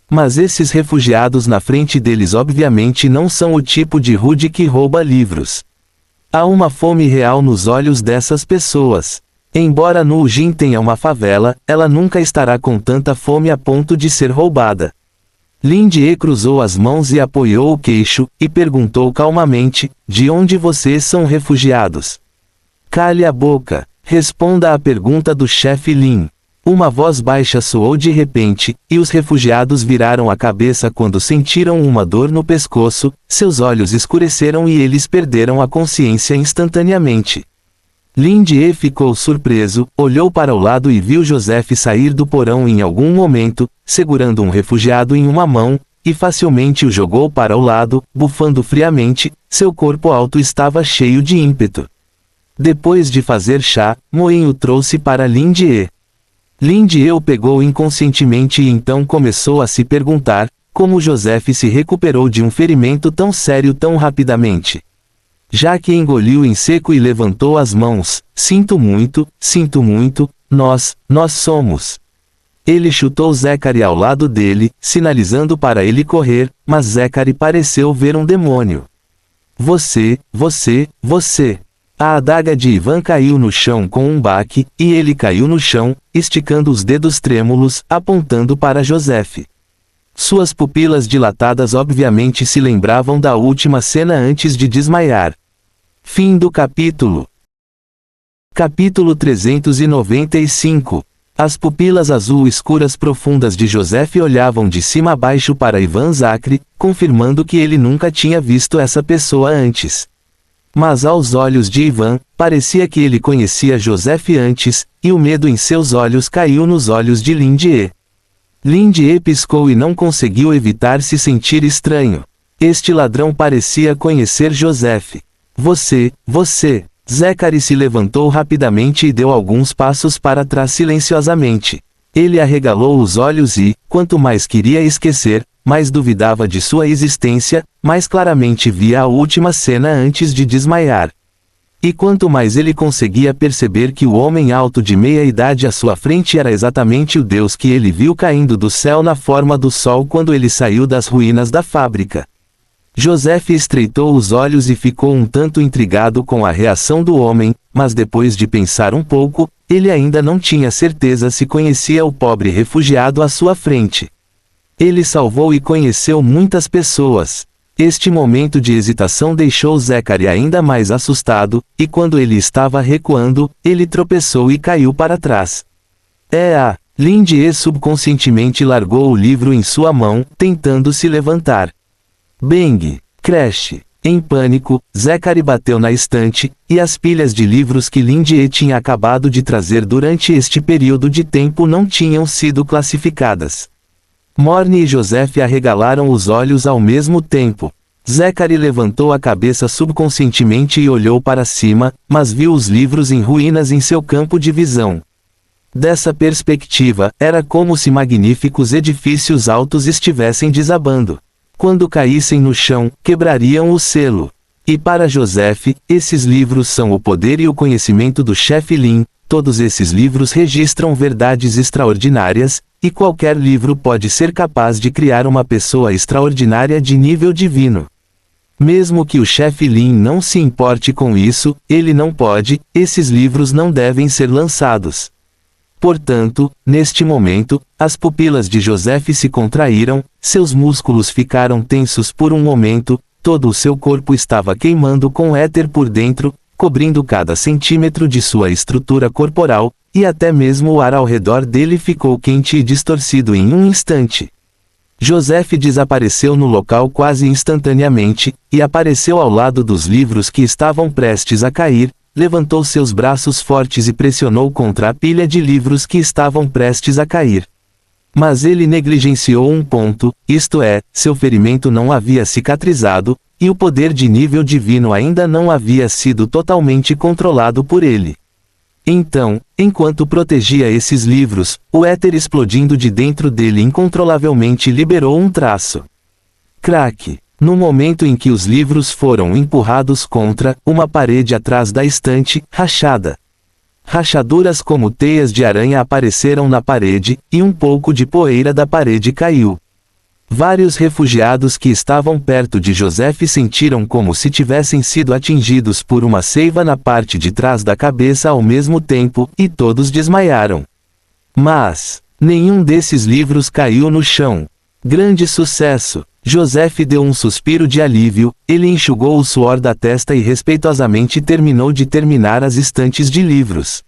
Mas esses refugiados na frente deles obviamente não são o tipo de Rude que rouba livros. Há uma fome real nos olhos dessas pessoas. Embora Nu Jin tenha uma favela, ela nunca estará com tanta fome a ponto de ser roubada. Lin Die cruzou as mãos e apoiou o queixo, e perguntou calmamente, de onde vocês são refugiados? Cale a boca. Responda à pergunta do chefe Lin. Uma voz baixa soou de repente, e os refugiados viraram a cabeça quando sentiram uma dor no pescoço, seus olhos escureceram e eles perderam a consciência instantaneamente. Lin Die ficou surpreso, olhou para o lado e viu Joseph sair do porão em algum momento, segurando um refugiado em uma mão, e facilmente o jogou para o lado, bufando friamente, seu corpo alto estava cheio de ímpeto. Depois de fazer chá, Moen o trouxe para Lin Die. Lin Die o pegou inconscientemente e então começou a se perguntar, como Joseph se recuperou de um ferimento tão sério tão rapidamente. Já que engoliu em seco e levantou as mãos, sinto muito, nós somos. Ele chutou Zachary ao lado dele, sinalizando para ele correr, mas Zachary pareceu ver um demônio. Você. A adaga de Ivan caiu no chão com um baque, e ele caiu no chão, esticando os dedos trêmulos, apontando para Joseph. Suas pupilas dilatadas obviamente se lembravam da última cena antes de desmaiar. Fim do capítulo. Capítulo 395. As pupilas azul escuras profundas de Joseph olhavam de cima a baixo para Ivan Zachary, confirmando que ele nunca tinha visto essa pessoa antes. Mas aos olhos de Ivan, parecia que ele conhecia Joseph antes, e o medo em seus olhos caiu nos olhos de Lin Die. Lin Die piscou e não conseguiu evitar se sentir estranho. Este ladrão parecia conhecer Joseph. Você. Zachary se levantou rapidamente e deu alguns passos para trás silenciosamente. Ele arregalou os olhos e, quanto mais queria esquecer, mais duvidava de sua existência, mais claramente via a última cena antes de desmaiar. E quanto mais ele conseguia perceber que o homem alto de meia-idade à sua frente era exatamente o Deus que ele viu caindo do céu na forma do sol quando ele saiu das ruínas da fábrica. Joseph estreitou os olhos e ficou um tanto intrigado com a reação do homem, mas depois de pensar um pouco, ele ainda não tinha certeza se conhecia o pobre refugiado à sua frente. Ele salvou e conheceu muitas pessoas. Este momento de hesitação deixou Zachary ainda mais assustado, e quando ele estava recuando, ele tropeçou e caiu para trás. Lin Die subconscientemente largou o livro em sua mão, tentando se levantar. Bang! Crash! Em pânico, Zachary bateu na estante, e as pilhas de livros que Lin Die tinha acabado de trazer durante este período de tempo não tinham sido classificadas. Morne e Joseph arregalaram os olhos ao mesmo tempo. Zachary levantou a cabeça subconscientemente e olhou para cima, mas viu os livros em ruínas em seu campo de visão. Dessa perspectiva, era como se magníficos edifícios altos estivessem desabando. Quando caíssem no chão, quebrariam o selo. E para Joseph, esses livros são o poder e o conhecimento do chefe Lin, todos esses livros registram verdades extraordinárias, e qualquer livro pode ser capaz de criar uma pessoa extraordinária de nível divino. Mesmo que o chefe Lin não se importe com isso, ele não pode, esses livros não devem ser lançados. Portanto, neste momento, as pupilas de Joseph se contraíram, seus músculos ficaram tensos por um momento, todo o seu corpo estava queimando com éter por dentro, cobrindo cada centímetro de sua estrutura corporal, e até mesmo o ar ao redor dele ficou quente e distorcido em um instante. Joseph desapareceu no local quase instantaneamente, e apareceu ao lado dos livros que estavam prestes a cair, levantou seus braços fortes e pressionou contra a pilha de livros que estavam prestes a cair. Mas ele negligenciou um ponto, isto é, seu ferimento não havia cicatrizado, e o poder de nível divino ainda não havia sido totalmente controlado por ele. Então, enquanto protegia esses livros, o éter explodindo de dentro dele incontrolavelmente liberou um traço. Crack! No momento em que os livros foram empurrados contra uma parede atrás da estante, rachada. Rachaduras como teias de aranha apareceram na parede, e um pouco de poeira da parede caiu. Vários refugiados que estavam perto de Joseph sentiram como se tivessem sido atingidos por uma seiva na parte de trás da cabeça ao mesmo tempo, e todos desmaiaram. Mas nenhum desses livros caiu no chão. Grande sucesso! Joseph deu um suspiro de alívio, ele enxugou o suor da testa e respeitosamente terminou de terminar as estantes de livros.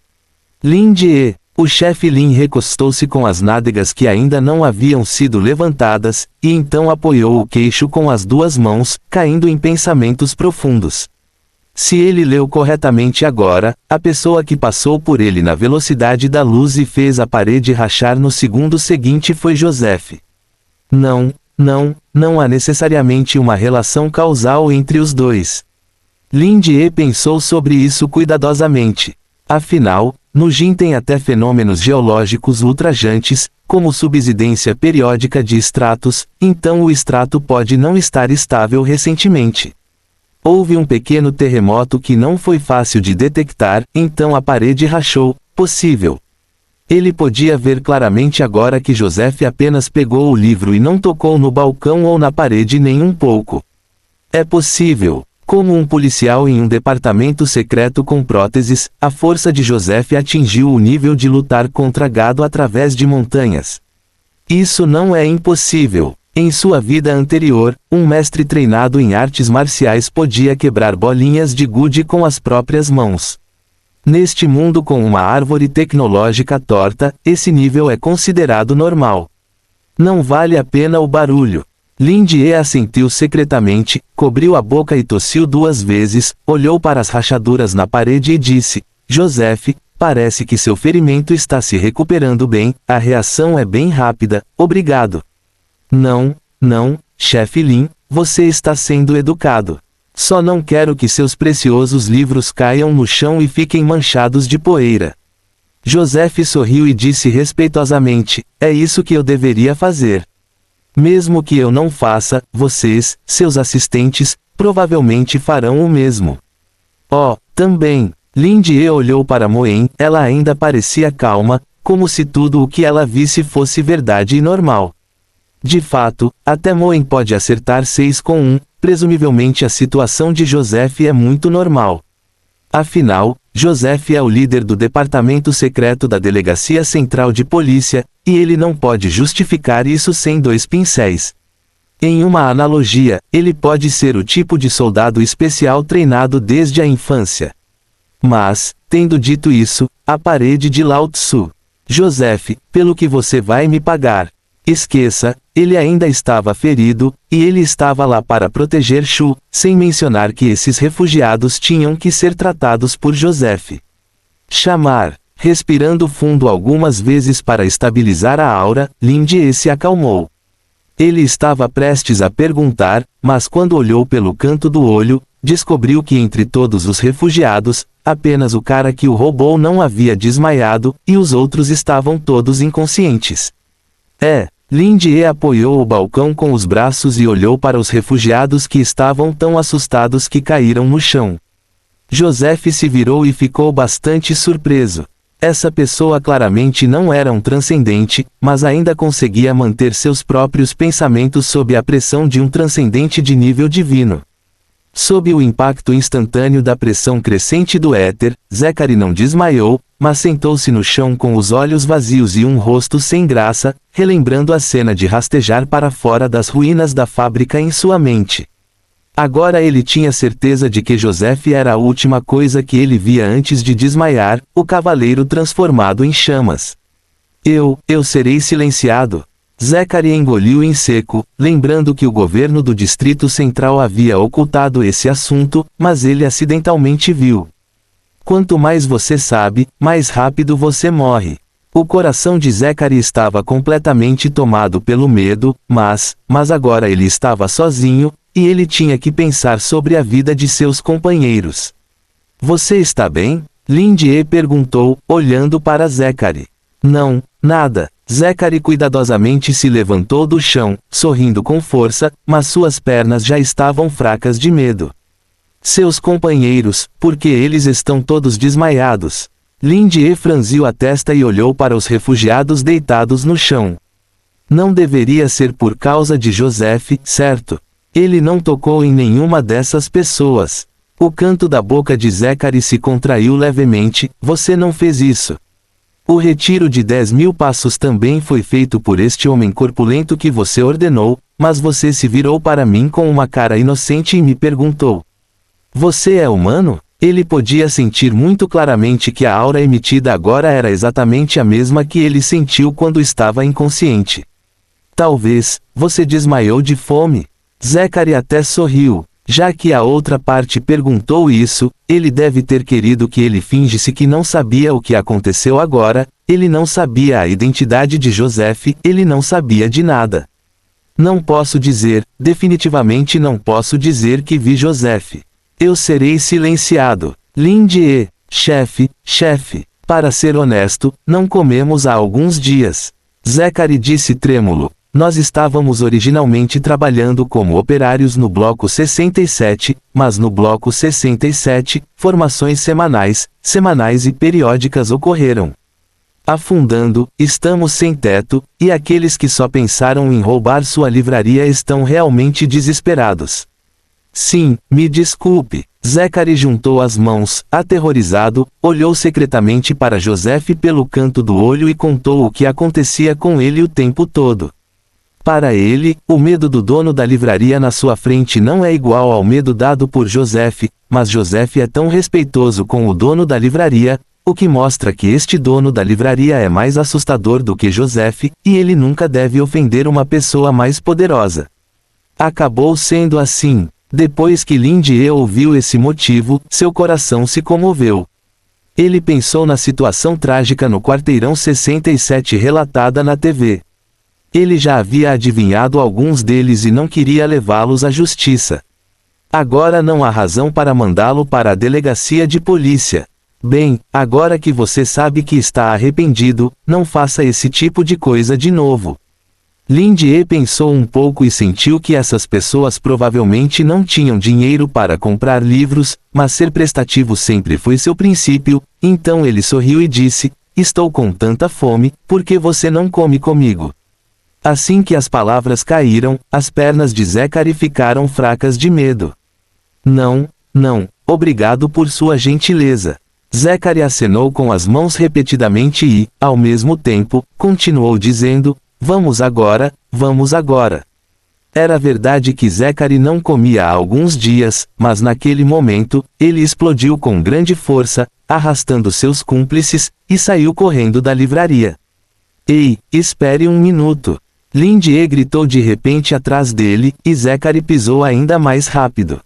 Lin Jie, o chefe Lin recostou-se com as nádegas que ainda não haviam sido levantadas, e então apoiou o queixo com as duas mãos, caindo em pensamentos profundos. Se ele leu corretamente agora, a pessoa que passou por ele na velocidade da luz e fez a parede rachar no segundo seguinte foi Joseph. Não há necessariamente uma relação causal entre os dois. Lin Jie pensou sobre isso cuidadosamente. Afinal, no Jin tem até fenômenos geológicos ultrajantes, como subsidência periódica de estratos, então o estrato pode não estar estável recentemente. Houve um pequeno terremoto que não foi fácil de detectar, então a parede rachou, possível. Ele podia ver claramente agora que Joseph apenas pegou o livro e não tocou no balcão ou na parede nem um pouco. É possível. Como um policial em um departamento secreto com próteses, a força de Joseph atingiu o nível de lutar contra gado através de montanhas. Isso não é impossível. Em sua vida anterior, um mestre treinado em artes marciais podia quebrar bolinhas de gude com as próprias mãos. Neste mundo com uma árvore tecnológica torta, esse nível é considerado normal. Não vale a pena o barulho. Lin Jie assentiu secretamente, cobriu a boca e tossiu 2 vezes, olhou para as rachaduras na parede e disse: Joseph, parece que seu ferimento está se recuperando bem, a reação é bem rápida, obrigado. Não, chefe Lin, você está sendo educado. Só não quero que seus preciosos livros caiam no chão e fiquem manchados de poeira. Joseph sorriu e disse respeitosamente: é isso que eu deveria fazer. Mesmo que eu não faça, vocês, seus assistentes, provavelmente farão o mesmo. Oh, também. Lin Jie olhou para Moen, ela ainda parecia calma, como se tudo o que ela visse fosse verdade e normal. De fato, até Moen pode acertar 6 com 1, presumivelmente a situação de Joseph é muito normal. Afinal, Joseph é o líder do departamento secreto da Delegacia Central de Polícia, e ele não pode justificar isso sem 2 pincéis. Em uma analogia, ele pode ser o tipo de soldado especial treinado desde a infância. Mas, tendo dito isso, a parede de Lao Tzu. Joseph, pelo que você vai me pagar? Esqueça, ele ainda estava ferido, e ele estava lá para proteger Shu, sem mencionar que esses refugiados tinham que ser tratados por Joseph. Chamar. Respirando fundo algumas vezes para estabilizar a aura, Lin Jie se acalmou. Ele estava prestes a perguntar, mas quando olhou pelo canto do olho, descobriu que entre todos os refugiados, apenas o cara que o roubou não havia desmaiado, e os outros estavam todos inconscientes. Lin Jie apoiou o balcão com os braços e olhou para os refugiados que estavam tão assustados que caíram no chão. Joseph se virou e ficou bastante surpreso. Essa pessoa claramente não era um transcendente, mas ainda conseguia manter seus próprios pensamentos sob a pressão de um transcendente de nível divino. Sob o impacto instantâneo da pressão crescente do éter, Zachary não desmaiou, mas sentou-se no chão com os olhos vazios e um rosto sem graça, relembrando a cena de rastejar para fora das ruínas da fábrica em sua mente. Agora ele tinha certeza de que Joseph era a última coisa que ele via antes de desmaiar, o cavaleiro transformado em chamas. Eu serei silenciado. Zachary engoliu em seco, lembrando que o governo do Distrito Central havia ocultado esse assunto, mas ele acidentalmente viu. Quanto mais você sabe, mais rápido você morre. O coração de Zachary estava completamente tomado pelo medo, mas agora ele estava sozinho, e ele tinha que pensar sobre a vida de seus companheiros. Você está bem? Lindy perguntou, olhando para Zachary. Não, nada. Zachary cuidadosamente se levantou do chão, sorrindo com força, mas suas pernas já estavam fracas de medo. Seus companheiros, porque eles estão todos desmaiados. Lindy franziu a testa e olhou para os refugiados deitados no chão. Não deveria ser por causa de Joseph, certo? Ele não tocou em nenhuma dessas pessoas. O canto da boca de Zachary se contraiu levemente. Você não fez isso. O retiro de 10.000 passos também foi feito por este homem corpulento que você ordenou, mas você se virou para mim com uma cara inocente e me perguntou: você é humano? Ele podia sentir muito claramente que a aura emitida agora era exatamente a mesma que ele sentiu quando estava inconsciente. Talvez, você desmaiou de fome. Zachary até sorriu. Já que a outra parte perguntou isso, ele deve ter querido que ele fingisse que não sabia o que aconteceu agora. Ele não sabia a identidade de Joseph, ele não sabia de nada. Não posso dizer, definitivamente não posso dizer que vi Joseph. Eu serei silenciado. Lindy chefe, para ser honesto, não comemos há alguns dias. Zachary disse trêmulo. Nós estávamos originalmente trabalhando como operários no bloco 67, mas no bloco 67, formações semanais e periódicas ocorreram. Afundando, estamos sem teto, e aqueles que só pensaram em roubar sua livraria estão realmente desesperados. Sim, me desculpe. Zachary juntou as mãos, aterrorizado, olhou secretamente para Joseph pelo canto do olho e contou o que acontecia com ele o tempo todo. Para ele, o medo do dono da livraria na sua frente não é igual ao medo dado por Joseph, mas Joseph é tão respeitoso com o dono da livraria, o que mostra que este dono da livraria é mais assustador do que Joseph, e ele nunca deve ofender uma pessoa mais poderosa. Acabou sendo assim. Depois que Lindy ouviu esse motivo, seu coração se comoveu. Ele pensou na situação trágica no quarteirão 67 relatada na TV. Ele já havia adivinhado alguns deles e não queria levá-los à justiça. Agora não há razão para mandá-lo para a delegacia de polícia. Bem, agora que você sabe que está arrependido, não faça esse tipo de coisa de novo. Lindy pensou um pouco e sentiu que essas pessoas provavelmente não tinham dinheiro para comprar livros, mas ser prestativo sempre foi seu princípio, então ele sorriu e disse: estou com tanta fome, por que você não come comigo? Assim que as palavras caíram, as pernas de Zachary ficaram fracas de medo. Não, obrigado por sua gentileza. Zachary acenou com as mãos repetidamente e, ao mesmo tempo, continuou dizendo: vamos agora. Era verdade que Zachary não comia há alguns dias, mas naquele momento, ele explodiu com grande força, arrastando seus cúmplices, e saiu correndo da livraria. Ei, espere um minuto. Lindy gritou de repente atrás dele, e Zachary pisou ainda mais rápido.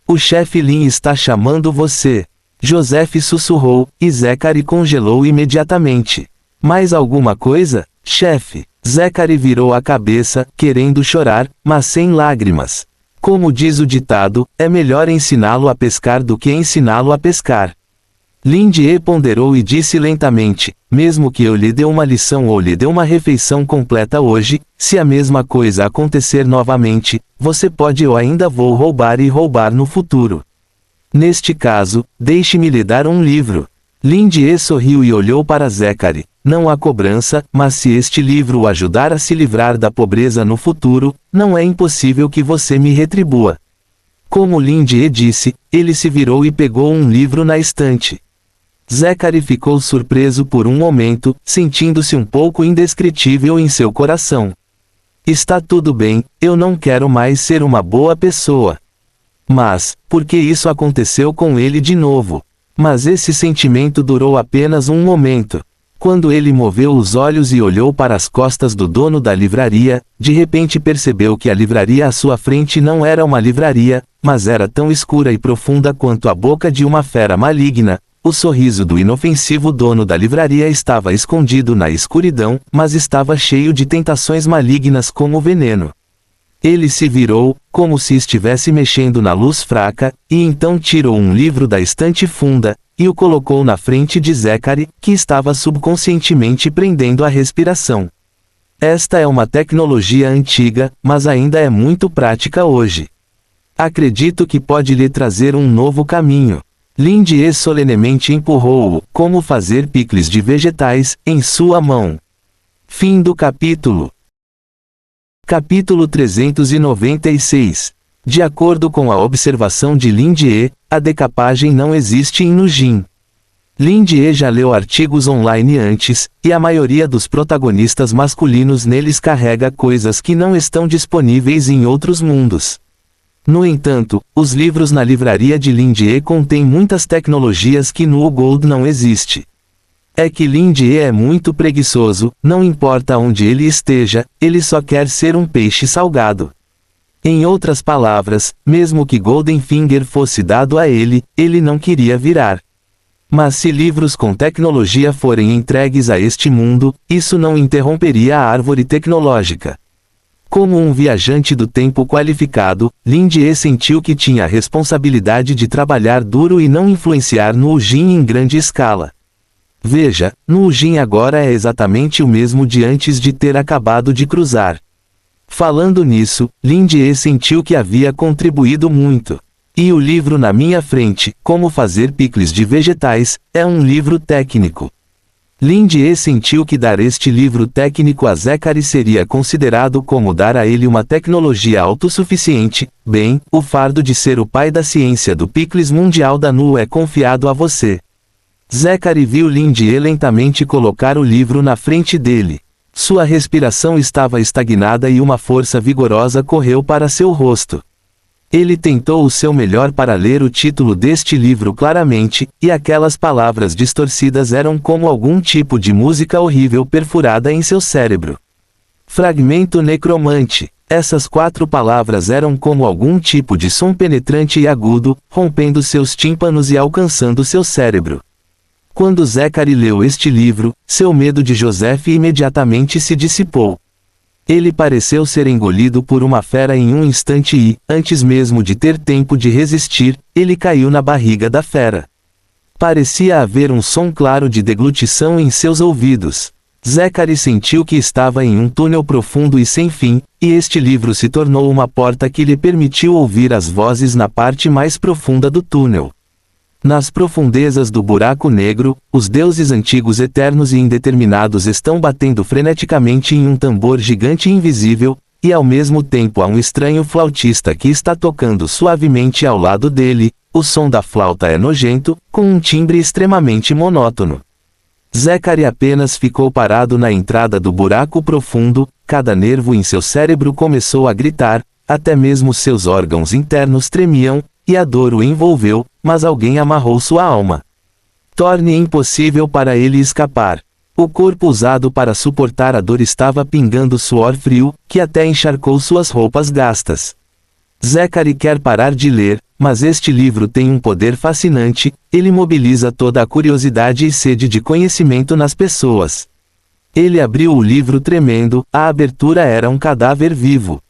O chefe Lin está chamando você. Joseph sussurrou, e Zachary congelou imediatamente. Mais alguma coisa, chefe? Zachary virou a cabeça, querendo chorar, mas sem lágrimas. Como diz o ditado, é melhor ensiná-lo a pescar do que ensiná-lo a pescar. Lindy ponderou e disse lentamente: mesmo que eu lhe dê uma lição ou lhe dê uma refeição completa hoje, se a mesma coisa acontecer novamente, você pode ou ainda vou roubar e roubar no futuro. Neste caso, deixe-me lhe dar um livro. Lindie sorriu e olhou para Zachary. Não há cobrança, mas se este livro o ajudar a se livrar da pobreza no futuro, não é impossível que você me retribua. Como Lindie disse, ele se virou e pegou um livro na estante. Zachary ficou surpreso por um momento, sentindo-se um pouco indescritível em seu coração. Está tudo bem, eu não quero mais ser uma boa pessoa. Mas, por que isso aconteceu com ele de novo? Mas esse sentimento durou apenas um momento. Quando ele moveu os olhos e olhou para as costas do dono da livraria, de repente percebeu que a livraria à sua frente não era uma livraria, mas era tão escura e profunda quanto a boca de uma fera maligna. O sorriso do inofensivo dono da livraria estava escondido na escuridão, mas estava cheio de tentações malignas como veneno. Ele se virou, como se estivesse mexendo na luz fraca, e então tirou um livro da estante funda, e o colocou na frente de Zachary, que estava subconscientemente prendendo a respiração. Esta é uma tecnologia antiga, mas ainda é muito prática hoje. Acredito que pode lhe trazer um novo caminho. Lindie solenemente empurrou-o, como fazer picles de vegetais, em sua mão. Fim do capítulo. Capítulo 396. De acordo com a observação de Lindie, a decapagem não existe em Nujin. Lindie já leu artigos online antes, e a maioria dos protagonistas masculinos neles carrega coisas que não estão disponíveis em outros mundos. No entanto, os livros na livraria de Lindie contêm muitas tecnologias que no Gold não existe. É que Lindie é muito preguiçoso, não importa onde ele esteja, ele só quer ser um peixe salgado. Em outras palavras, mesmo que Golden Finger fosse dado a ele, ele não queria virar. Mas se livros com tecnologia forem entregues a este mundo, isso não interromperia a árvore tecnológica. Como um viajante do tempo qualificado, Lindie sentiu que tinha a responsabilidade de trabalhar duro e não influenciar no Ujin em grande escala. Veja, no Ujin agora é exatamente o mesmo de antes de ter acabado de cruzar. Falando nisso, Lindie sentiu que havia contribuído muito. E o livro na minha frente, Como Fazer Picles de Vegetais, é um livro técnico. Lindie sentiu que dar este livro técnico a Zachary seria considerado como dar a ele uma tecnologia autossuficiente. Bem, o fardo de ser o pai da ciência do Picles Mundial da NU é confiado a você. Zachary viu Lindie lentamente colocar o livro na frente dele. Sua respiração estava estagnada e uma força vigorosa correu para seu rosto. Ele tentou o seu melhor para ler o título deste livro claramente, e aquelas palavras distorcidas eram como algum tipo de música horrível perfurada em seu cérebro. Fragmento necromante. Essas 4 palavras eram como algum tipo de som penetrante e agudo, rompendo seus tímpanos e alcançando seu cérebro. Quando Zachary leu este livro, seu medo de Joseph imediatamente se dissipou. Ele pareceu ser engolido por uma fera em um instante e, antes mesmo de ter tempo de resistir, ele caiu na barriga da fera. Parecia haver um som claro de deglutição em seus ouvidos. Zachary sentiu que estava em um túnel profundo e sem fim, e este livro se tornou uma porta que lhe permitiu ouvir as vozes na parte mais profunda do túnel. Nas profundezas do buraco negro, os deuses antigos eternos e indeterminados estão batendo freneticamente em um tambor gigante e invisível, e ao mesmo tempo há um estranho flautista que está tocando suavemente ao lado dele. O som da flauta é nojento, com um timbre extremamente monótono. Zachary apenas ficou parado na entrada do buraco profundo, cada nervo em seu cérebro começou a gritar, até mesmo seus órgãos internos tremiam, e a dor o envolveu, mas alguém amarrou sua alma. Torne impossível para ele escapar. O corpo usado para suportar a dor estava pingando suor frio, que até encharcou suas roupas gastas. Zachary quer parar de ler, mas este livro tem um poder fascinante, ele mobiliza toda a curiosidade e sede de conhecimento nas pessoas. Ele abriu o livro tremendo, a abertura era um cadáver vivo.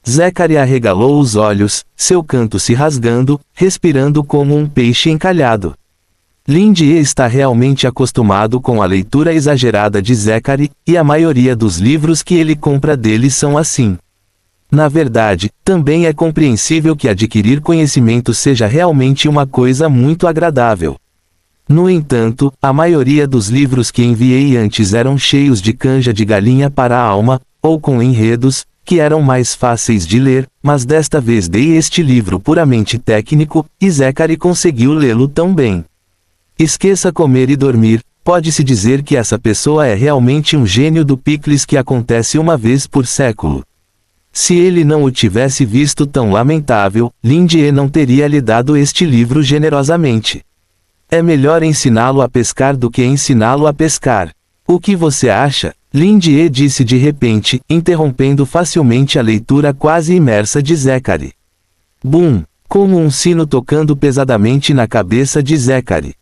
Zachary arregalou os olhos, seu canto se rasgando, respirando como um peixe encalhado. Lindie está realmente acostumado com a leitura exagerada de Zachary, e a maioria dos livros que ele compra dele são assim. Na verdade, também é compreensível que adquirir conhecimento seja realmente uma coisa muito agradável. No entanto, a maioria dos livros que enviei antes eram cheios de canja de galinha para a alma, ou com enredos, que eram mais fáceis de ler, mas desta vez dei este livro puramente técnico, e Zachary conseguiu lê-lo tão bem. Esqueça comer e dormir, pode-se dizer que essa pessoa é realmente um gênio do picles que acontece uma vez por século. Se ele não o tivesse visto tão lamentável, Lindy não teria lhe dado este livro generosamente. É melhor ensiná-lo a pescar do que ensiná-lo a pescar. O que você acha? Lindy disse de repente, interrompendo facilmente a leitura quase imersa de Zachary. Bum! Como um sino tocando pesadamente na cabeça de Zachary.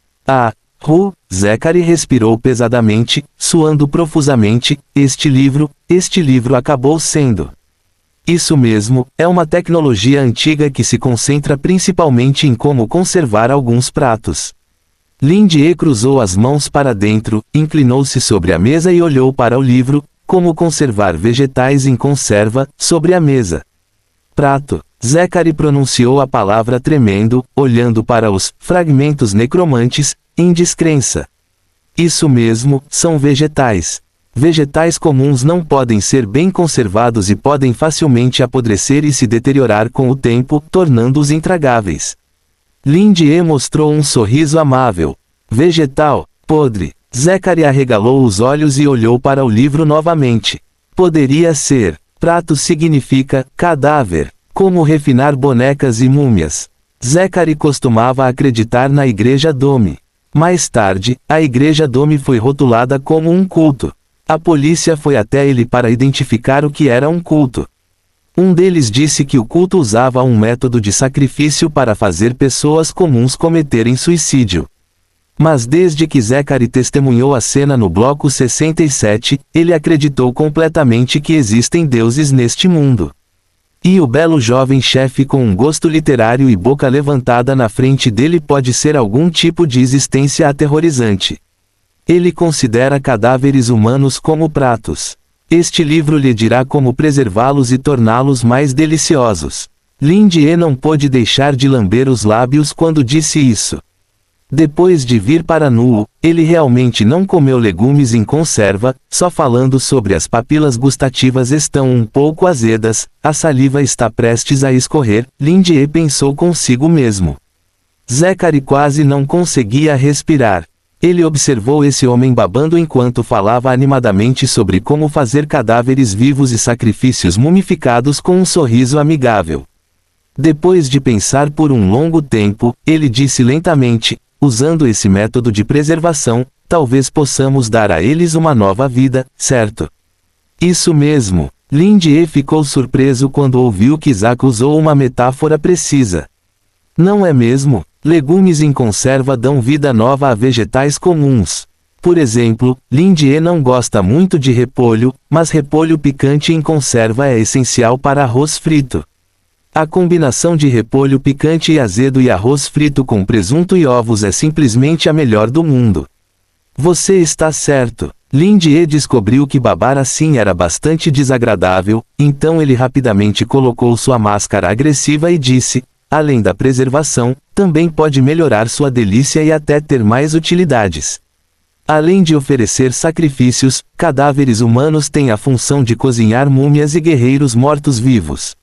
Zachary respirou pesadamente, suando profusamente. Este livro acabou sendo. Isso mesmo, é uma tecnologia antiga que se concentra principalmente em como conservar alguns pratos. Lindy cruzou as mãos para dentro, inclinou-se sobre a mesa e olhou para o livro, Como conservar vegetais em conserva, sobre a mesa. Prato. Zachary pronunciou a palavra tremendo, olhando para os fragmentos necromantes, em descrença. Isso mesmo, são vegetais. Vegetais comuns não podem ser bem conservados e podem facilmente apodrecer e se deteriorar com o tempo, tornando-os intragáveis. Lindy mostrou um sorriso amável. Vegetal, podre. Zachary arregalou os olhos e olhou para o livro novamente. Poderia ser. Prato significa cadáver. Como refinar bonecas e múmias. Zachary costumava acreditar na Igreja Dome. Mais tarde, a Igreja Dome foi rotulada como um culto. A polícia foi até ele para identificar o que era um culto. Um deles disse que o culto usava um método de sacrifício para fazer pessoas comuns cometerem suicídio. Mas desde que Zachary testemunhou a cena no bloco 67, ele acreditou completamente que existem deuses neste mundo. E o belo jovem chefe com um gosto literário e boca levantada na frente dele pode ser algum tipo de existência aterrorizante. Ele considera cadáveres humanos como pratos. Este livro lhe dirá como preservá-los e torná-los mais deliciosos. Lindy não pôde deixar de lamber os lábios quando disse isso. Depois de vir para Nu, ele realmente não comeu legumes em conserva, só falando sobre as papilas gustativas estão um pouco azedas, a saliva está prestes a escorrer, Lindy pensou consigo mesmo. Zachary quase não conseguia respirar. Ele observou esse homem babando enquanto falava animadamente sobre como fazer cadáveres vivos e sacrifícios mumificados com um sorriso amigável. Depois de pensar por um longo tempo, ele disse lentamente, usando esse método de preservação, talvez possamos dar a eles uma nova vida, certo? Isso mesmo. Lindy ficou surpreso quando ouviu que Zach usou uma metáfora precisa. Não é mesmo? Legumes em conserva dão vida nova a vegetais comuns. Por exemplo, Lindy não gosta muito de repolho, mas repolho picante em conserva é essencial para arroz frito. A combinação de repolho picante e azedo e arroz frito com presunto e ovos é simplesmente a melhor do mundo. Você está certo. Lindy descobriu que babar assim era bastante desagradável, então ele rapidamente colocou sua máscara agressiva e disse, além da preservação, também pode melhorar sua delícia e até ter mais utilidades. Além de oferecer sacrifícios, cadáveres humanos têm a função de cozinhar múmias e guerreiros mortos-vivos.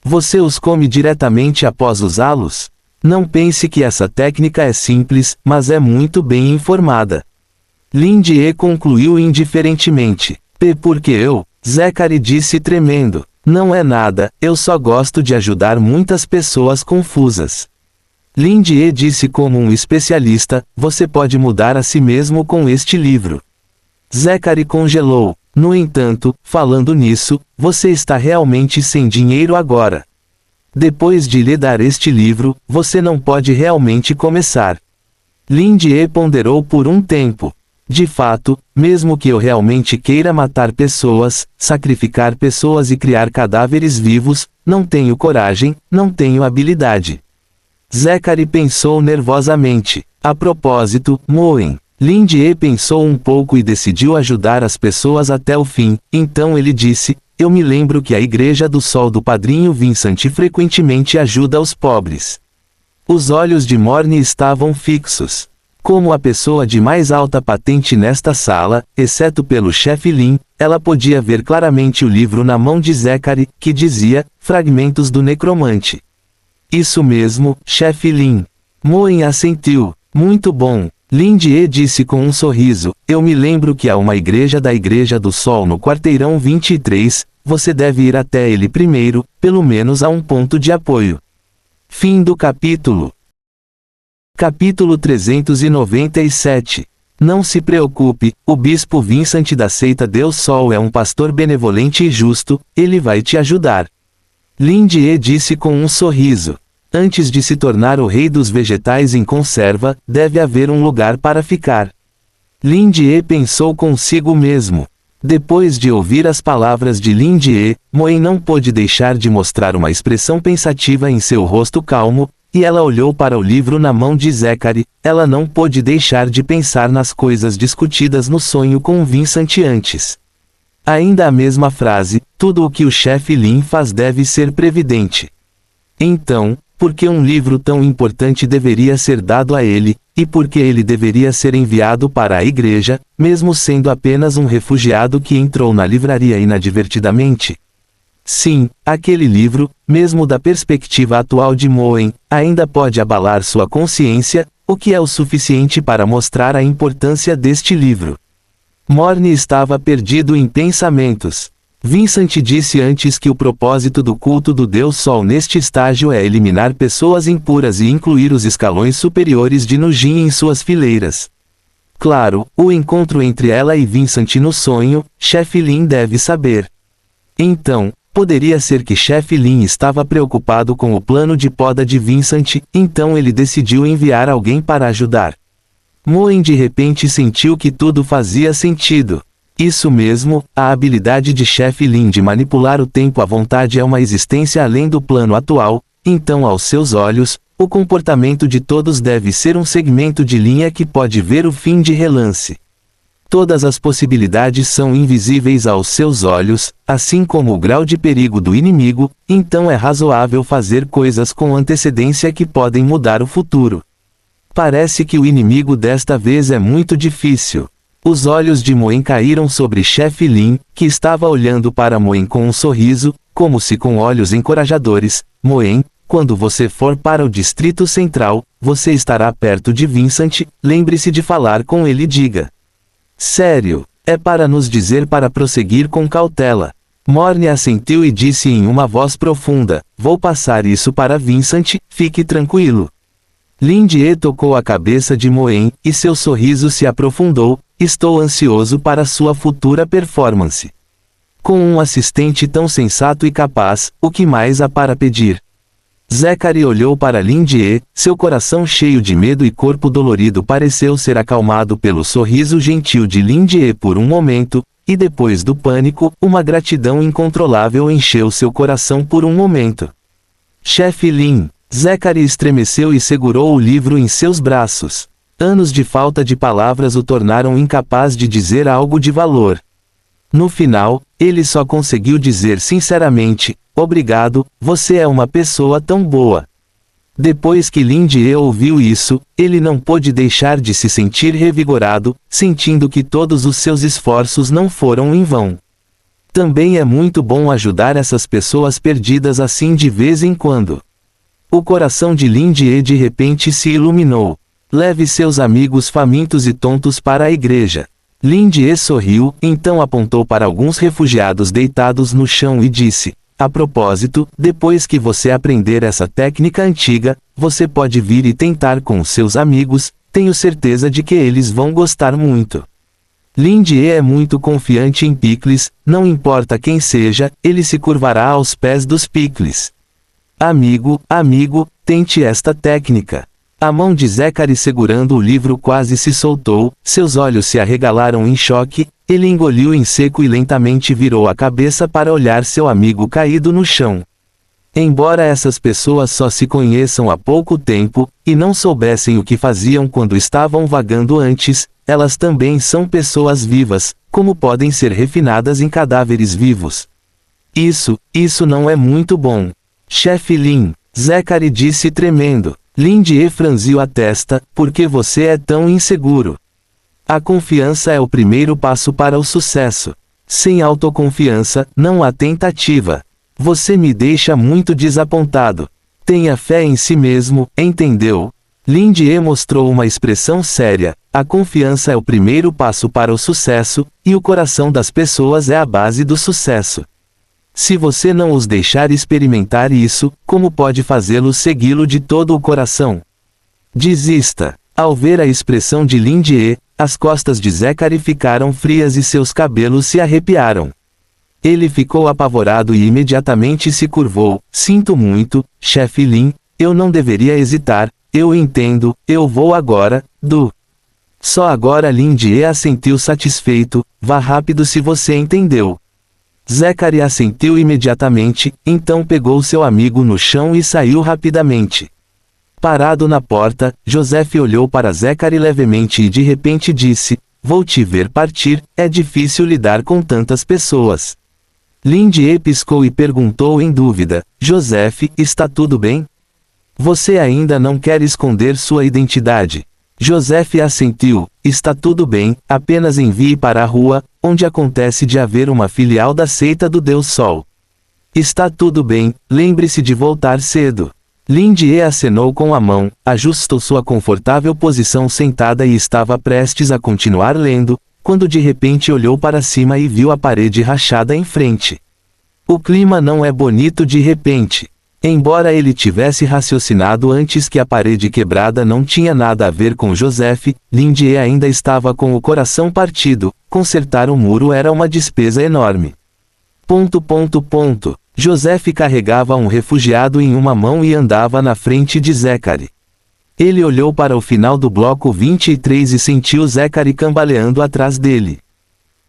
Você os come diretamente após usá-los? Não pense que essa técnica é simples, mas é muito bem informada. Lindy concluiu indiferentemente. Porque eu? Zachary disse tremendo. Não é nada, eu só gosto de ajudar muitas pessoas confusas. Lindy disse como um especialista, você pode mudar a si mesmo com este livro. Zachary congelou. No entanto, falando nisso, você está realmente sem dinheiro agora. Depois de lhe dar este livro, você não pode realmente começar. Lindy ponderou por um tempo. De fato, mesmo que eu realmente queira matar pessoas, sacrificar pessoas e criar cadáveres vivos, não tenho coragem, não tenho habilidade. Zachary pensou nervosamente. A propósito, Moen. Lindy pensou um pouco e decidiu ajudar as pessoas até o fim, então ele disse, eu me lembro que a Igreja do Sol do Padrinho Vincent frequentemente ajuda os pobres. Os olhos de Morny estavam fixos. Como a pessoa de mais alta patente nesta sala, exceto pelo chefe Lin, ela podia ver claramente o livro na mão de Zachary, que dizia, Fragmentos do Necromante. Isso mesmo, chefe Lin. Moen assentiu. Muito bom. Lin Die disse com um sorriso, eu me lembro que há uma igreja da Igreja do Sol no quarteirão 23, você deve ir até ele primeiro, pelo menos a um ponto de apoio. Fim do capítulo. Capítulo 397. Não se preocupe, o bispo Vincent da seita Deus Sol é um pastor benevolente e justo, ele vai te ajudar. Lin Die disse com um sorriso. Antes de se tornar o rei dos vegetais em conserva, deve haver um lugar para ficar. Lin Die pensou consigo mesmo. Depois de ouvir as palavras de Lin Die, Moen não pôde deixar de mostrar uma expressão pensativa em seu rosto calmo, e ela olhou para o livro na mão de Zachary, ela não pôde deixar de pensar nas coisas discutidas no sonho com Vincent antes. Ainda a mesma frase, tudo o que o chefe Lin faz deve ser previdente. Então, por que um livro tão importante deveria ser dado a ele, e por que ele deveria ser enviado para a igreja, mesmo sendo apenas um refugiado que entrou na livraria inadvertidamente? Sim, aquele livro, mesmo da perspectiva atual de Moen, ainda pode abalar sua consciência, o que é o suficiente para mostrar a importância deste livro. Morne estava perdido em pensamentos. Vincent disse antes que o propósito do culto do Deus Sol neste estágio é eliminar pessoas impuras e incluir os escalões superiores de Nujin em suas fileiras. Claro, o encontro entre ela e Vincent no sonho, chefe Lin deve saber. Então, poderia ser que chefe Lin estava preocupado com o plano de poda de Vincent, então ele decidiu enviar alguém para ajudar. Moen de repente sentiu que tudo fazia sentido. Isso mesmo, a habilidade de chefe Lin de manipular o tempo à vontade é uma existência além do plano atual, então aos seus olhos, o comportamento de todos deve ser um segmento de linha que pode ver o fim de relance. Todas as possibilidades são invisíveis aos seus olhos, assim como o grau de perigo do inimigo, então é razoável fazer coisas com antecedência que podem mudar o futuro. Parece que o inimigo desta vez é muito difícil. Os olhos de Moen caíram sobre chefe Lin, que estava olhando para Moen com um sorriso, como se com olhos encorajadores. Moen, quando você for para o Distrito Central, você estará perto de Vincent, lembre-se de falar com ele e diga. Sério, é para nos dizer para prosseguir com cautela. Morne assentiu e disse em uma voz profunda, vou passar isso para Vincent, fique tranquilo. Lin Die tocou a cabeça de Moen, e seu sorriso se aprofundou, estou ansioso para sua futura performance. Com um assistente tão sensato e capaz, o que mais há para pedir? Zachary olhou para Lin Die, seu coração cheio de medo e corpo dolorido pareceu ser acalmado pelo sorriso gentil de Lin Die por um momento, e depois do pânico, uma gratidão incontrolável encheu seu coração por um momento. Chefe Lin. Zachary estremeceu e segurou o livro em seus braços. Anos de falta de palavras o tornaram incapaz de dizer algo de valor. No final, ele só conseguiu dizer sinceramente, obrigado, você é uma pessoa tão boa. Depois que Lin Die ouviu isso, ele não pôde deixar de se sentir revigorado, sentindo que todos os seus esforços não foram em vão. Também é muito bom ajudar essas pessoas perdidas assim de vez em quando. O coração de Lin Die de repente se iluminou. Leve seus amigos famintos e tontos para a igreja. Lin Die sorriu, então apontou para alguns refugiados deitados no chão e disse, a propósito, depois que você aprender essa técnica antiga, você pode vir e tentar com seus amigos, tenho certeza de que eles vão gostar muito. Lin Die é muito confiante em Pickles, não importa quem seja, ele se curvará aos pés dos Pickles. Amigo, tente esta técnica. A mão de Zachary segurando o livro quase se soltou, seus olhos se arregalaram em choque, ele engoliu em seco e lentamente virou a cabeça para olhar seu amigo caído no chão. Embora essas pessoas só se conheçam há pouco tempo, e não soubessem o que faziam quando estavam vagando antes, elas também são pessoas vivas, como podem ser refinadas em cadáveres vivos. Isso não é muito bom. Chefe Lin, Zachary disse tremendo. Lindie franziu a testa. Por que você é tão inseguro? A confiança é o primeiro passo para o sucesso. Sem autoconfiança, não há tentativa. Você me deixa muito desapontado. Tenha fé em si mesmo, entendeu? Lindie mostrou uma expressão séria. A confiança é o primeiro passo para o sucesso, e o coração das pessoas é a base do sucesso. Se você não os deixar experimentar isso, como pode fazê-los segui-lo de todo o coração? Desista. Ao ver a expressão de Lindie, as costas de Zachary ficaram frias e seus cabelos se arrepiaram. Ele ficou apavorado e imediatamente se curvou. Sinto muito, chefe Lin, eu não deveria hesitar, eu entendo, eu vou agora, Só agora Lindie assentiu satisfeito. Vá rápido se você entendeu. Zachary assentiu imediatamente, então pegou seu amigo no chão e saiu rapidamente. Parado na porta, Joseph olhou para Zachary levemente e de repente disse: Vou te ver partir, é difícil lidar com tantas pessoas. Lindie piscou e perguntou em dúvida: Joseph, está tudo bem? Você ainda não quer esconder sua identidade? Joseph assentiu: Está tudo bem, apenas envie para a rua, onde acontece de haver uma filial da seita do Deus Sol. Está tudo bem, lembre-se de voltar cedo. Lindie acenou com a mão, ajustou sua confortável posição sentada e estava prestes a continuar lendo, quando de repente olhou para cima e viu a parede rachada em frente. O clima não é bonito de repente. Embora ele tivesse raciocinado antes que a parede quebrada não tinha nada a ver com Joseph, Lindie ainda estava com o coração partido. Consertar o muro era uma despesa enorme. Joseph carregava um refugiado em uma mão e andava na frente de Zachary. Ele olhou para o final do bloco 23 e sentiu Zachary cambaleando atrás dele.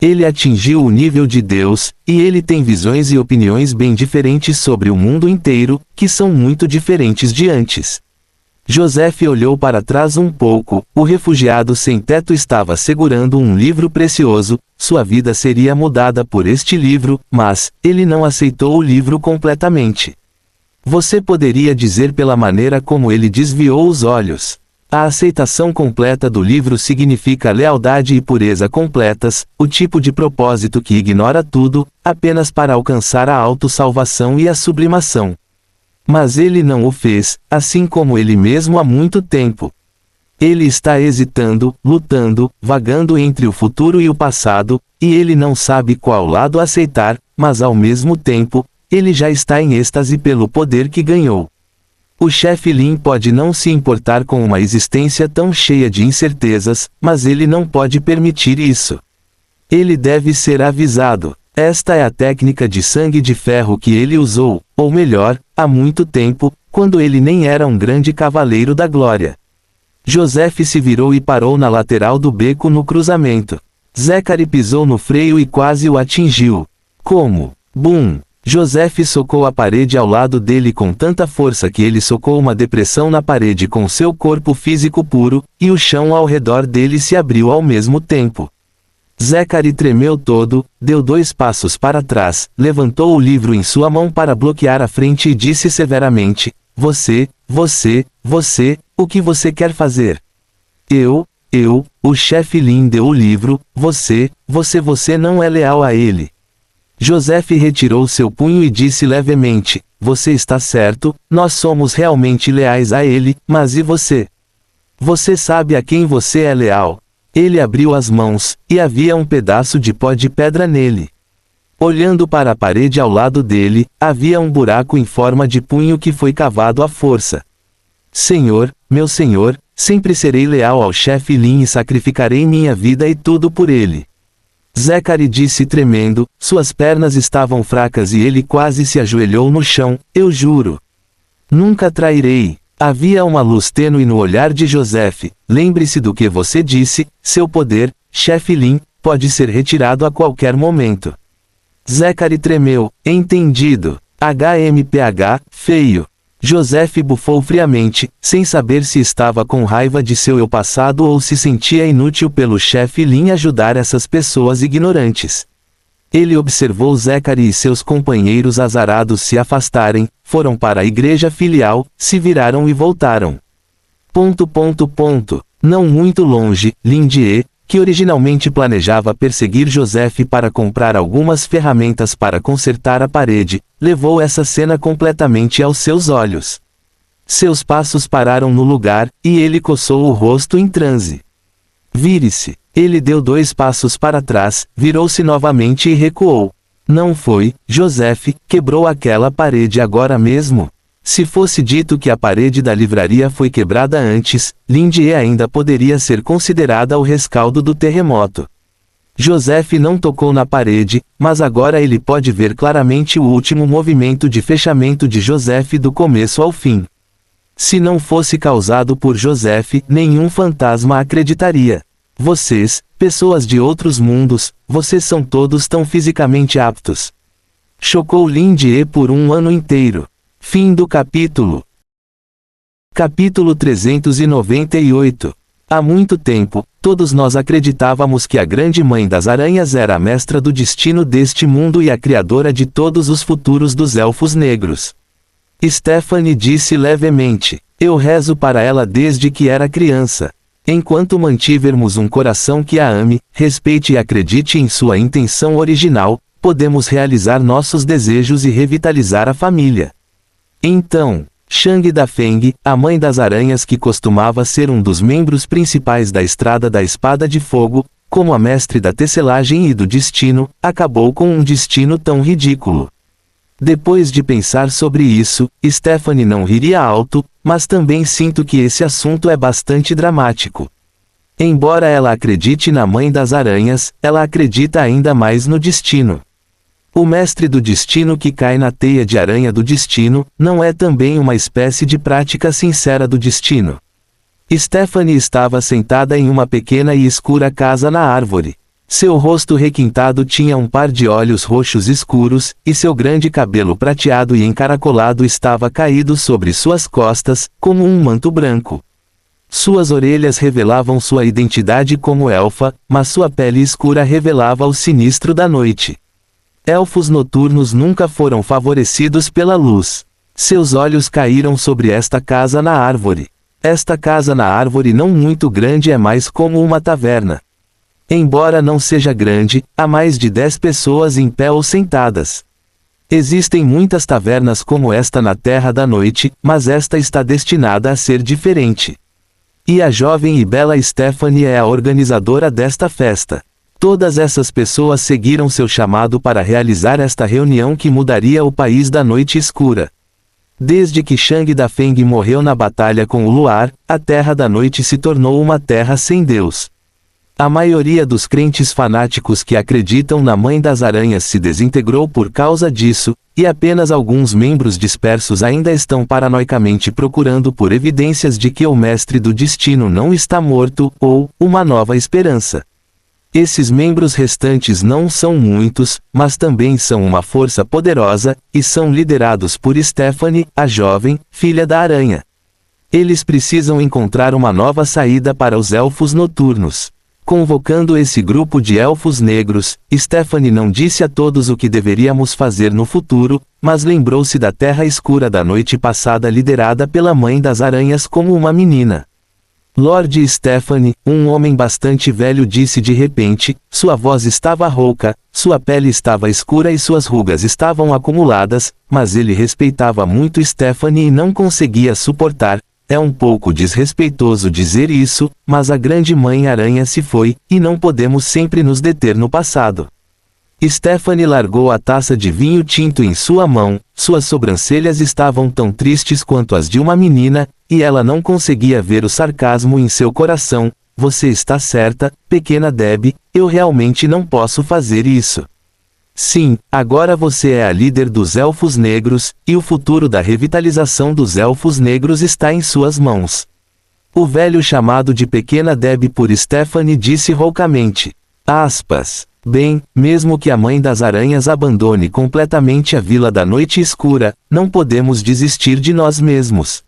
Ele atingiu o nível de Deus, e ele tem visões e opiniões bem diferentes sobre o mundo inteiro, que são muito diferentes de antes. Joseph olhou para trás um pouco. O refugiado sem teto estava segurando um livro precioso. Sua vida seria mudada por este livro, mas ele não aceitou o livro completamente. Você poderia dizer pela maneira como ele desviou os olhos. A aceitação completa do livro significa lealdade e pureza completas, o tipo de propósito que ignora tudo, apenas para alcançar a autossalvação e a sublimação. Mas ele não o fez, assim como ele mesmo há muito tempo. Ele está hesitando, lutando, vagando entre o futuro e o passado, e ele não sabe qual lado aceitar, mas ao mesmo tempo, ele já está em êxtase pelo poder que ganhou. O chefe Lin pode não se importar com uma existência tão cheia de incertezas, mas ele não pode permitir isso. Ele deve ser avisado. Esta é a técnica de sangue de ferro que ele usou, ou melhor, há muito tempo, quando ele nem era um grande cavaleiro da glória. Joseph se virou e parou na lateral do beco no cruzamento. Zachary pisou no freio e quase o atingiu. Como? Bum! Joseph socou a parede ao lado dele com tanta força que ele socou uma depressão na parede com seu corpo físico puro, e o chão ao redor dele se abriu ao mesmo tempo. Zachary tremeu todo, deu 2 passos para trás, levantou o livro em sua mão para bloquear a frente e disse severamente: Você, o que você quer fazer? O chefe Lin deu o livro, você não é leal a ele. Joseph retirou seu punho e disse levemente: Você está certo, nós somos realmente leais a ele, mas e você? Você sabe a quem você é leal? Ele abriu as mãos, e havia um pedaço de pó de pedra nele. Olhando para a parede ao lado dele, havia um buraco em forma de punho que foi cavado à força. Senhor, meu senhor, sempre serei leal ao chefe Lin e sacrificarei minha vida e tudo por ele. Zachary disse tremendo, suas pernas estavam fracas e ele quase se ajoelhou no chão: Eu juro. Nunca trairei. Havia uma luz tênue no olhar de Joseph. Lembre-se do que você disse, seu poder, chefe Lin, pode ser retirado a qualquer momento. Zachary tremeu. Entendido. HMPH, feio. Joseph bufou friamente, sem saber se estava com raiva de seu eu passado ou se sentia inútil pelo chefe Lin ajudar essas pessoas ignorantes. Ele observou Zachary e seus companheiros azarados se afastarem, foram para a igreja filial, se viraram e voltaram. Não muito longe, Lindier, que originalmente planejava perseguir Joseph para comprar algumas ferramentas para consertar a parede, levou essa cena completamente aos seus olhos. Seus passos pararam no lugar, e ele coçou o rosto em transe. Vire-se. Ele deu 2 passos para trás, virou-se novamente e recuou. Não foi, Joseph, quebrou aquela parede agora mesmo? Se fosse dito que a parede da livraria foi quebrada antes, Lindier ainda poderia ser considerada o rescaldo do terremoto. Joseph não tocou na parede, mas agora ele pode ver claramente o último movimento de fechamento de Joseph do começo ao fim. Se não fosse causado por Joseph, nenhum fantasma acreditaria. Vocês, pessoas de outros mundos, vocês são todos tão fisicamente aptos. Chocou Lindier por um ano inteiro. Fim do capítulo. Capítulo 398. Há muito tempo, todos nós acreditávamos que a grande mãe das aranhas era a mestra do destino deste mundo e a criadora de todos os futuros dos elfos negros. Stephanie disse levemente: eu rezo para ela desde que era criança. Enquanto mantivermos um coração que a ame, respeite e acredite em sua intenção original, podemos realizar nossos desejos e revitalizar a família. Então, Shang Da Feng, a mãe das aranhas que costumava ser um dos membros principais da Estrada da Espada de Fogo, como a mestre da tecelagem e do destino, acabou com um destino tão ridículo. Depois de pensar sobre isso, Stephanie não riria alto, mas também sinto que esse assunto é bastante dramático. Embora ela acredite na mãe das aranhas, ela acredita ainda mais no destino. O mestre do destino que cai na teia de aranha do destino, não é também uma espécie de prática sincera do destino. Stephanie estava sentada em uma pequena e escura casa na árvore. Seu rosto requintado tinha um par de olhos roxos escuros, e seu grande cabelo prateado e encaracolado estava caído sobre suas costas, como um manto branco. Suas orelhas revelavam sua identidade como elfa, mas sua pele escura revelava o sinistro da noite. Elfos noturnos nunca foram favorecidos pela luz. Seus olhos caíram sobre esta casa na árvore. Esta casa na árvore não muito grande é mais como uma taverna. Embora não seja grande, há mais de 10 pessoas em pé ou sentadas. Existem muitas tavernas como esta na Terra da Noite, mas esta está destinada a ser diferente. E a jovem e bela Stephanie é a organizadora desta festa. Todas essas pessoas seguiram seu chamado para realizar esta reunião que mudaria o país da noite escura. Desde que Shang Da Feng morreu na batalha com o luar, a Terra da Noite se tornou uma terra sem Deus. A maioria dos crentes fanáticos que acreditam na Mãe das Aranhas se desintegrou por causa disso, e apenas alguns membros dispersos ainda estão paranoicamente procurando por evidências de que o Mestre do Destino não está morto, ou uma nova esperança. Esses membros restantes não são muitos, mas também são uma força poderosa, e são liderados por Stephanie, a jovem, filha da aranha. Eles precisam encontrar uma nova saída para os elfos noturnos. Convocando esse grupo de elfos negros, Stephanie não disse a todos o que deveríamos fazer no futuro, mas lembrou-se da terra escura da noite passada liderada pela Mãe das Aranhas como uma menina. Lord Stephanie, um homem bastante velho, disse de repente, sua voz estava rouca, sua pele estava escura e suas rugas estavam acumuladas, mas ele respeitava muito Stephanie e não conseguia suportar. É um pouco desrespeitoso dizer isso, mas a grande mãe aranha se foi, e não podemos sempre nos deter no passado. Stephanie largou a taça de vinho tinto em sua mão, suas sobrancelhas estavam tão tristes quanto as de uma menina, e ela não conseguia ver o sarcasmo em seu coração. Você está certa, pequena Debbie, eu realmente não posso fazer isso. Sim, agora você é a líder dos Elfos Negros, e o futuro da revitalização dos Elfos Negros está em suas mãos. O velho chamado de Pequena Debbie por Stephanie disse roucamente. Aspas. Bem, mesmo que a Mãe das Aranhas abandone completamente a Vila da Noite Escura, não podemos desistir de nós mesmos.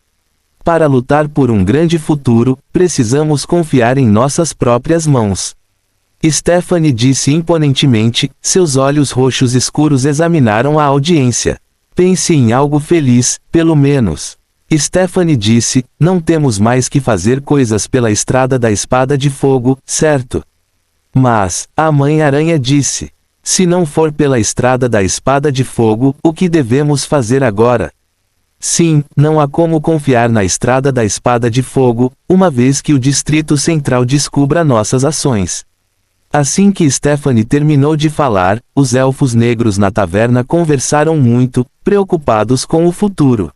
Para lutar por um grande futuro, precisamos confiar em nossas próprias mãos. Stephanie disse imponentemente, seus olhos roxos escuros examinaram a audiência. Pense em algo feliz, pelo menos. Stephanie disse, não temos mais que fazer coisas pela estrada da espada de fogo, certo? Mas, a mãe-aranha disse, se não for pela estrada da espada de fogo, o que devemos fazer agora? Sim, não há como confiar na estrada da espada de fogo, uma vez que o Distrito Central descubra nossas ações. Assim que Stephanie terminou de falar, os elfos negros na taverna conversaram muito, preocupados com o futuro.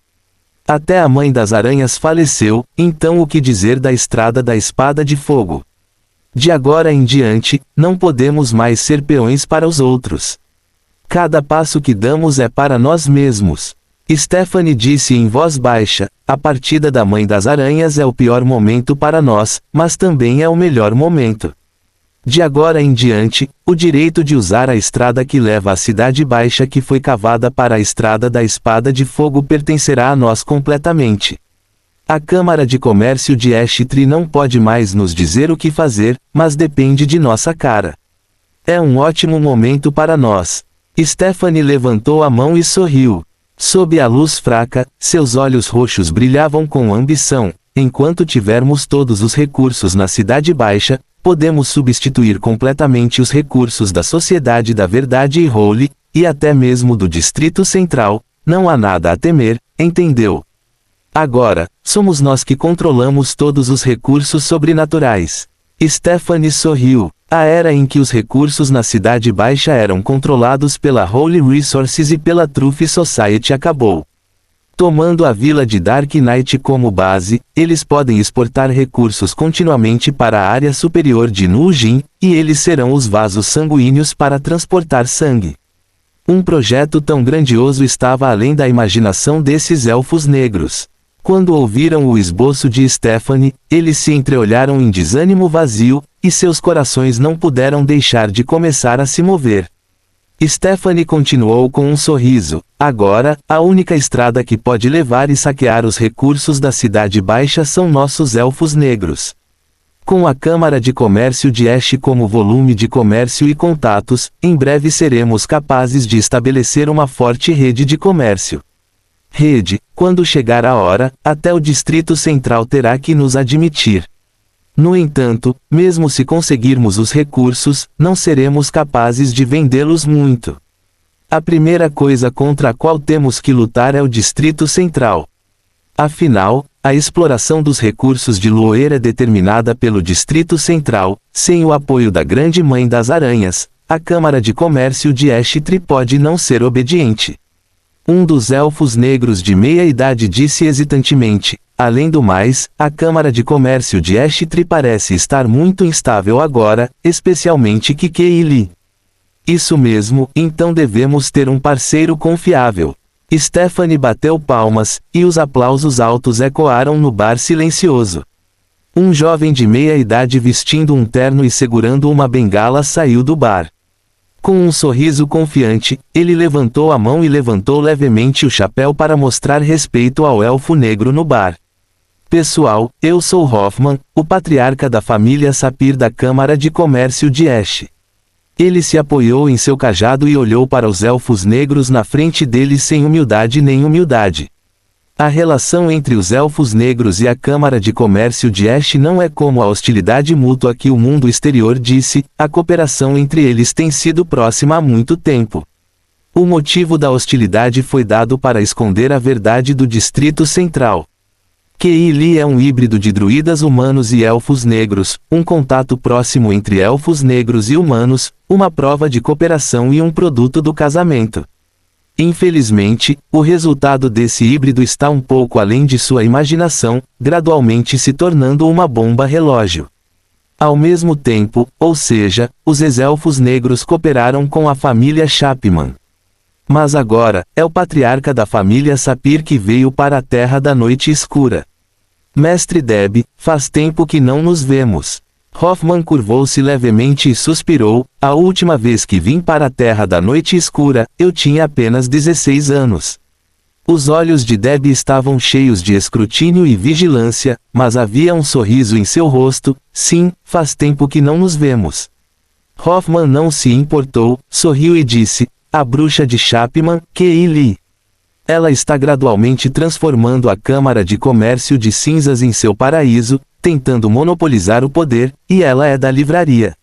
Até a mãe das aranhas faleceu, então o que dizer da estrada da espada de fogo? De agora em diante, não podemos mais ser peões para os outros. Cada passo que damos é para nós mesmos. Stephanie disse em voz baixa, a partida da mãe das aranhas é o pior momento para nós, mas também é o melhor momento. De agora em diante, o direito de usar a estrada que leva à Cidade Baixa que foi cavada para a estrada da espada de fogo pertencerá a nós completamente. A Câmara de Comércio de Ashtree não pode mais nos dizer o que fazer, mas depende de nossa cara. É um ótimo momento para nós. Stephanie levantou a mão e sorriu. Sob a luz fraca, seus olhos roxos brilhavam com ambição. Enquanto tivermos todos os recursos na Cidade Baixa, podemos substituir completamente os recursos da Sociedade da Verdade e Holy, e até mesmo do Distrito Central. Não há nada a temer, entendeu? Agora, somos nós que controlamos todos os recursos sobrenaturais. Stephanie sorriu. A era em que os recursos na Cidade Baixa eram controlados pela Holy Resources e pela Truth Society acabou. Tomando a vila de Dark Knight como base, eles podem exportar recursos continuamente para a área superior de Nujin, e eles serão os vasos sanguíneos para transportar sangue. Um projeto tão grandioso estava além da imaginação desses elfos negros. Quando ouviram o esboço de Stephanie, eles se entreolharam em desânimo vazio, e seus corações não puderam deixar de começar a se mover. Stephanie continuou com um sorriso. Agora, a única estrada que pode levar e saquear os recursos da Cidade Baixa são nossos elfos negros. Com a Câmara de Comércio de Ash como volume de comércio e contatos, em breve seremos capazes de estabelecer uma forte rede de comércio. Rede, quando chegar a hora, até o Distrito Central terá que nos admitir. No entanto, mesmo se conseguirmos os recursos, não seremos capazes de vendê-los muito. A primeira coisa contra a qual temos que lutar é o Distrito Central. Afinal, a exploração dos recursos de Looer é determinada pelo Distrito Central. Sem o apoio da Grande Mãe das Aranhas, a Câmara de Comércio de Ashtree pode não ser obediente. Um dos elfos negros de meia-idade disse hesitantemente. Além do mais, a Câmara de Comércio de Ashtree parece estar muito instável agora, especialmente Kikei Lee. Isso mesmo, então devemos ter um parceiro confiável. Stephanie bateu palmas, e os aplausos altos ecoaram no bar silencioso. Um jovem de meia-idade vestindo um terno e segurando uma bengala saiu do bar. Com um sorriso confiante, ele levantou a mão e levantou levemente o chapéu para mostrar respeito ao elfo negro no bar. Pessoal, eu sou Hoffman, o patriarca da família Sapir da Câmara de Comércio de Ash. Ele se apoiou em seu cajado e olhou para os elfos negros na frente dele sem humildade nem humildade. A relação entre os elfos negros e a Câmara de Comércio de Ash não é como a hostilidade mútua que o mundo exterior disse, a cooperação entre eles tem sido próxima há muito tempo. O motivo da hostilidade foi dado para esconder a verdade do Distrito Central. Kei Lee é um híbrido de druidas humanos e elfos negros, um contato próximo entre elfos negros e humanos, uma prova de cooperação e um produto do casamento. Infelizmente, o resultado desse híbrido está um pouco além de sua imaginação, gradualmente se tornando uma bomba relógio. Ao mesmo tempo, ou seja, os ex-elfos negros cooperaram com a família Chapman. Mas agora, é o patriarca da família Sapir que veio para a Terra da Noite Escura. Mestre Deb, faz tempo que não nos vemos. Hoffman curvou-se levemente e suspirou. A última vez que vim para a Terra da Noite Escura, eu tinha apenas 16 anos. Os olhos de Deb estavam cheios de escrutínio e vigilância, mas havia um sorriso em seu rosto. Sim, faz tempo que não nos vemos. Hoffman não se importou, sorriu e disse, a bruxa de Chapman, Kei Lee. Ela está gradualmente transformando a Câmara de Comércio de Cinzas em seu paraíso, tentando monopolizar o poder, e ela é da livraria.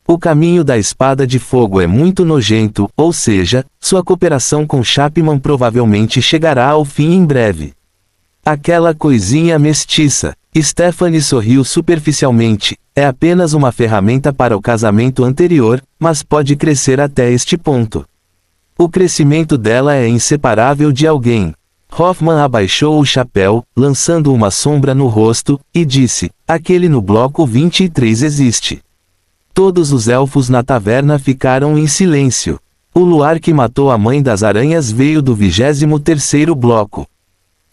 O caminho da espada de fogo é muito nojento, ou seja, sua cooperação com Chapman provavelmente chegará ao fim em breve. Aquela coisinha mestiça. Stephanie sorriu superficialmente. É apenas uma ferramenta para o casamento anterior, mas pode crescer até este ponto. O crescimento dela é inseparável de alguém. Hoffman abaixou o chapéu, lançando uma sombra no rosto, e disse: aquele no bloco 23 existe. Todos os elfos na taverna ficaram em silêncio. O luar que matou a mãe das aranhas veio do 23º bloco.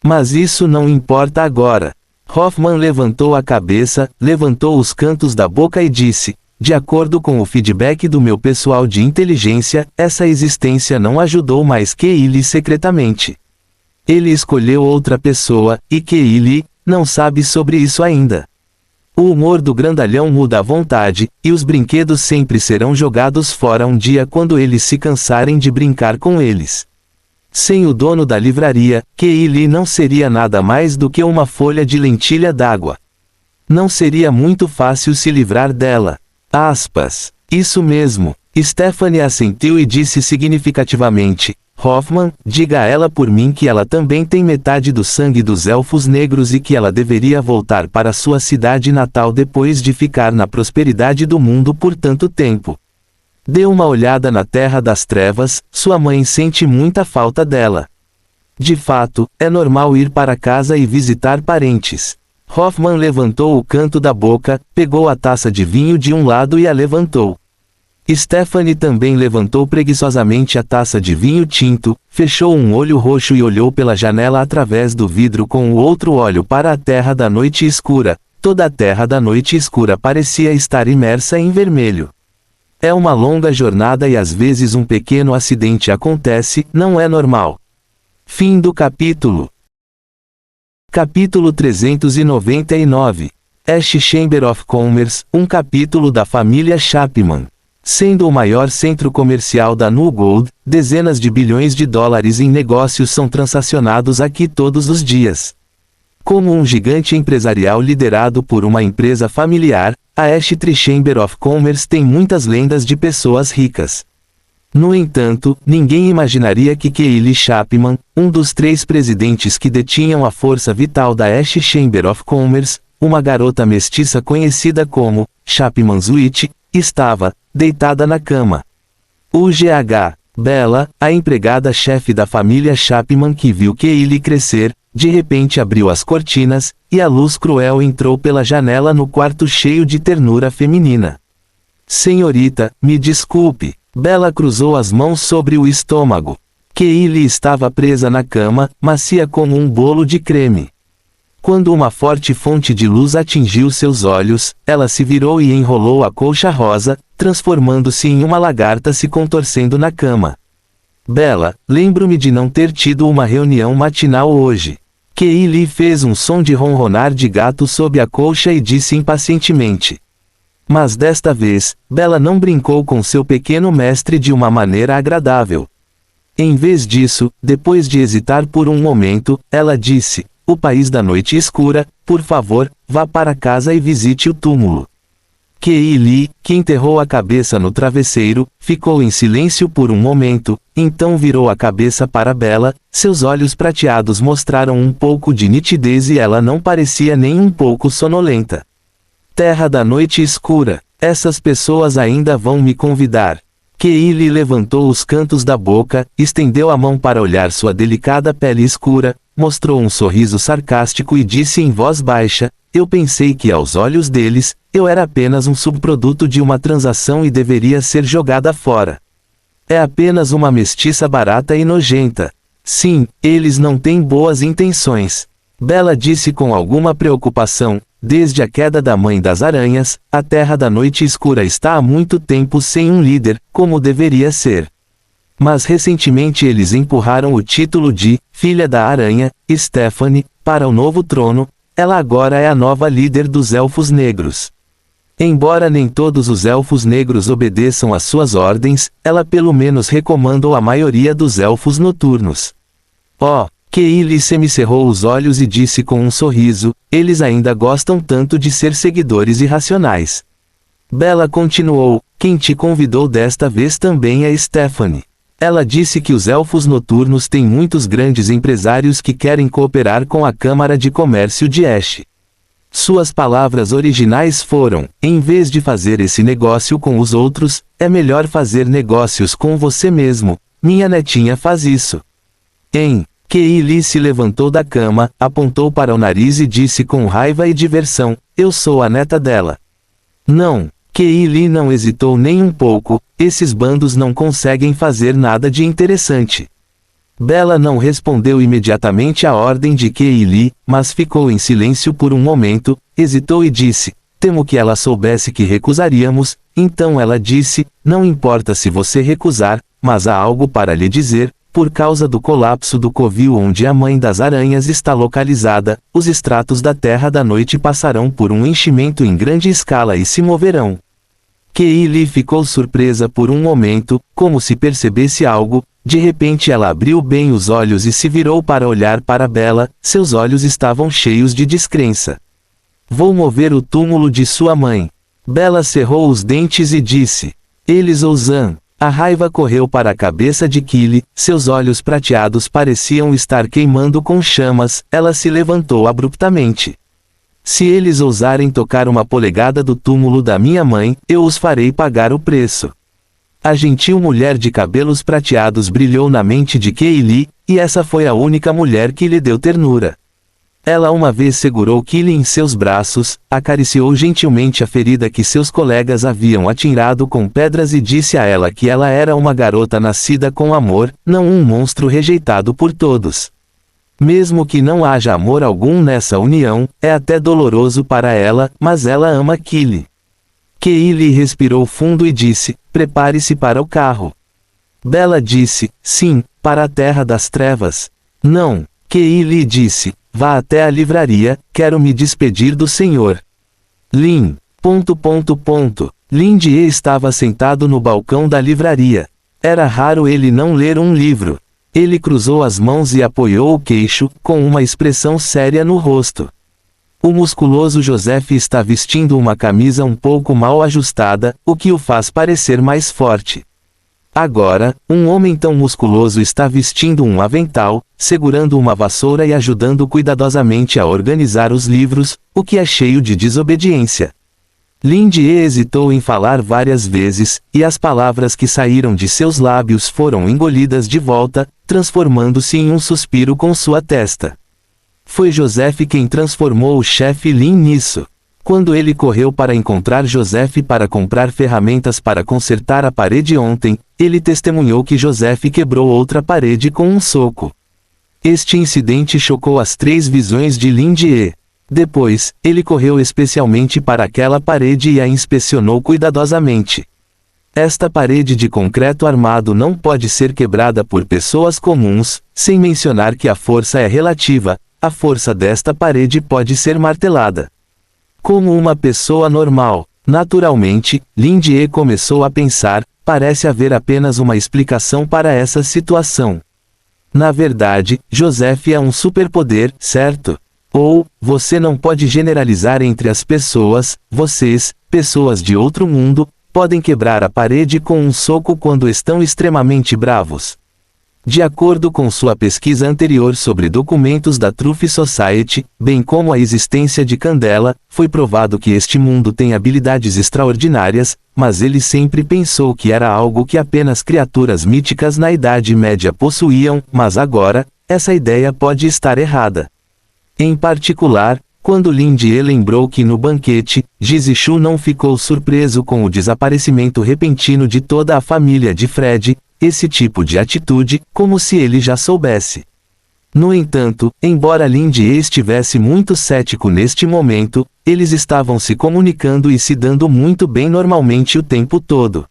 Mas isso não importa agora. Hoffman levantou a cabeça, levantou os cantos da boca e disse: de acordo com o feedback do meu pessoal de inteligência, essa existência não ajudou mais Keili secretamente. Ele escolheu outra pessoa, e Keili não sabe sobre isso ainda. O humor do grandalhão muda à vontade, e os brinquedos sempre serão jogados fora um dia quando eles se cansarem de brincar com eles. Sem o dono da livraria, Keili não seria nada mais do que uma folha de lentilha d'água. Não seria muito fácil se livrar dela. Aspas. Isso mesmo. Stephanie assentiu e disse significativamente: Hoffman, diga a ela por mim que ela também tem metade do sangue dos elfos negros e que ela deveria voltar para sua cidade natal depois de ficar na prosperidade do mundo por tanto tempo. Dê uma olhada na Terra das Trevas, sua mãe sente muita falta dela. De fato, é normal ir para casa e visitar parentes. Hoffman levantou o canto da boca, pegou a taça de vinho de um lado e a levantou. Stephanie também levantou preguiçosamente a taça de vinho tinto, fechou um olho roxo e olhou pela janela através do vidro com o outro olho para a Terra da Noite Escura. Toda a Terra da Noite Escura parecia estar imersa em vermelho. É uma longa jornada e às vezes um pequeno acidente acontece, não é normal. Fim do capítulo. Capítulo 399. Ash Chamber of Commerce, um capítulo da família Chapman. Sendo o maior centro comercial da New Gold, dezenas de bilhões de dólares em negócios são transacionados aqui todos os dias. Como um gigante empresarial liderado por uma empresa familiar, a Ash Tree Chamber of Commerce tem muitas lendas de pessoas ricas. No entanto, ninguém imaginaria que Keili Chapman, um dos 3 presidentes que detinham a força vital da Ash Chamber of Commerce, uma garota mestiça conhecida como Chapman's Witch, estava deitada na cama. UGH. Bella, a empregada-chefe da família Chapman que viu Keili crescer, de repente abriu as cortinas, e a luz cruel entrou pela janela no quarto cheio de ternura feminina. Senhorita, me desculpe. Bella cruzou as mãos sobre o estômago. Keili estava presa na cama, macia como um bolo de creme. Quando uma forte fonte de luz atingiu seus olhos, ela se virou e enrolou a colcha rosa, transformando-se em uma lagarta se contorcendo na cama. Bella, lembro-me de não ter tido uma reunião matinal hoje. Keili fez um som de ronronar de gato sob a colcha e disse impacientemente. Mas desta vez, Bella não brincou com seu pequeno mestre de uma maneira agradável. Em vez disso, depois de hesitar por um momento, ela disse: o país da noite escura, por favor, vá para casa e visite o túmulo. Keili, que enterrou a cabeça no travesseiro, ficou em silêncio por um momento, então virou a cabeça para Bella, seus olhos prateados mostraram um pouco de nitidez e ela não parecia nem um pouco sonolenta. Terra da Noite Escura, essas pessoas ainda vão me convidar. Keili levantou os cantos da boca, estendeu a mão para olhar sua delicada pele escura, mostrou um sorriso sarcástico e disse em voz baixa: eu pensei que aos olhos deles, eu era apenas um subproduto de uma transação e deveria ser jogada fora. É apenas uma mestiça barata e nojenta. Sim, eles não têm boas intenções. Bella disse com alguma preocupação: desde a queda da Mãe das Aranhas, a Terra da Noite Escura está há muito tempo sem um líder, como deveria ser. Mas recentemente eles empurraram o título de Filha da Aranha, Stephanie, para o novo trono. Ela agora é a nova líder dos Elfos Negros. Embora nem todos os Elfos Negros obedeçam às suas ordens, ela pelo menos recomandou a maioria dos Elfos Noturnos. Oh, Keili semicerrou os olhos e disse com um sorriso, eles ainda gostam tanto de ser seguidores irracionais. Bella continuou, quem te convidou desta vez também é Stephanie. Ela disse que os elfos noturnos têm muitos grandes empresários que querem cooperar com a Câmara de Comércio de Ash. Suas palavras originais foram, em vez de fazer esse negócio com os outros, é melhor fazer negócios com você mesmo, minha netinha faz isso. Keili se levantou da cama, apontou para o nariz e disse com raiva e diversão, eu sou a neta dela. Não, Keili não hesitou nem um pouco, esses bandos não conseguem fazer nada de interessante. Bella não respondeu imediatamente à ordem de Keili, mas ficou em silêncio por um momento, hesitou e disse, temo que ela soubesse que recusaríamos, então ela disse, não importa se você recusar, mas há algo para lhe dizer. Por causa do colapso do covil onde a mãe das aranhas está localizada, os estratos da Terra da Noite passarão por um enchimento em grande escala e se moverão. Keili ficou surpresa por um momento, como se percebesse algo, de repente ela abriu bem os olhos e se virou para olhar para Bella, seus olhos estavam cheios de descrença. Vou mover o túmulo de sua mãe. Bella cerrou os dentes e disse, eles ousam. A raiva correu para a cabeça de Keili, seus olhos prateados pareciam estar queimando com chamas, ela se levantou abruptamente. Se eles ousarem tocar uma polegada do túmulo da minha mãe, eu os farei pagar o preço. A gentil mulher de cabelos prateados brilhou na mente de Keili, e essa foi a única mulher que lhe deu ternura. Ela uma vez segurou Keili em seus braços, acariciou gentilmente a ferida que seus colegas haviam atirado com pedras e disse a ela que ela era uma garota nascida com amor, não um monstro rejeitado por todos. Mesmo que não haja amor algum nessa união, é até doloroso para ela, mas ela ama Keili. Keili respirou fundo e disse, prepare-se para o carro. Bella disse, sim, para a Terra das Trevas. Não, Keili disse, vá até a livraria, quero me despedir do senhor. Lin. Lin-Die estava sentado no balcão da livraria. Era raro ele não ler um livro. Ele cruzou as mãos e apoiou o queixo, com uma expressão séria no rosto. O musculoso Joseph está vestindo uma camisa um pouco mal ajustada, o que o faz parecer mais forte. Agora, um homem tão musculoso está vestindo um avental, segurando uma vassoura e ajudando cuidadosamente a organizar os livros, o que é cheio de desobediência. Lin-Die hesitou em falar várias vezes, e as palavras que saíram de seus lábios foram engolidas de volta, transformando-se em um suspiro com sua testa. Foi Joseph quem transformou o chefe Lin nisso. Quando ele correu para encontrar Joseph para comprar ferramentas para consertar a parede ontem, ele testemunhou que Joseph quebrou outra parede com um soco. Este incidente chocou as 3 visões de Lin-Die. Depois, ele correu especialmente para aquela parede e a inspecionou cuidadosamente. Esta parede de concreto armado não pode ser quebrada por pessoas comuns, sem mencionar que a força é relativa, a força desta parede pode ser martelada. Como uma pessoa normal. Naturalmente, Lin-Die começou a pensar, parece haver apenas uma explicação para essa situação. Na verdade, Joseph é um superpoder, certo? Ou, você não pode generalizar entre as pessoas, vocês, pessoas de outro mundo, podem quebrar a parede com um soco quando estão extremamente bravos. De acordo com sua pesquisa anterior sobre documentos da Truth Society, bem como a existência de Candela, foi provado que este mundo tem habilidades extraordinárias, mas ele sempre pensou que era algo que apenas criaturas míticas na Idade Média possuíam, mas agora, essa ideia pode estar errada. Em particular, quando Lin-Die lembrou que no banquete, Jisishu não ficou surpreso com o desaparecimento repentino de toda a família de Fred, esse tipo de atitude, como se ele já soubesse. No entanto, embora Lin-Die estivesse muito cético neste momento, eles estavam se comunicando e se dando muito bem normalmente o tempo todo.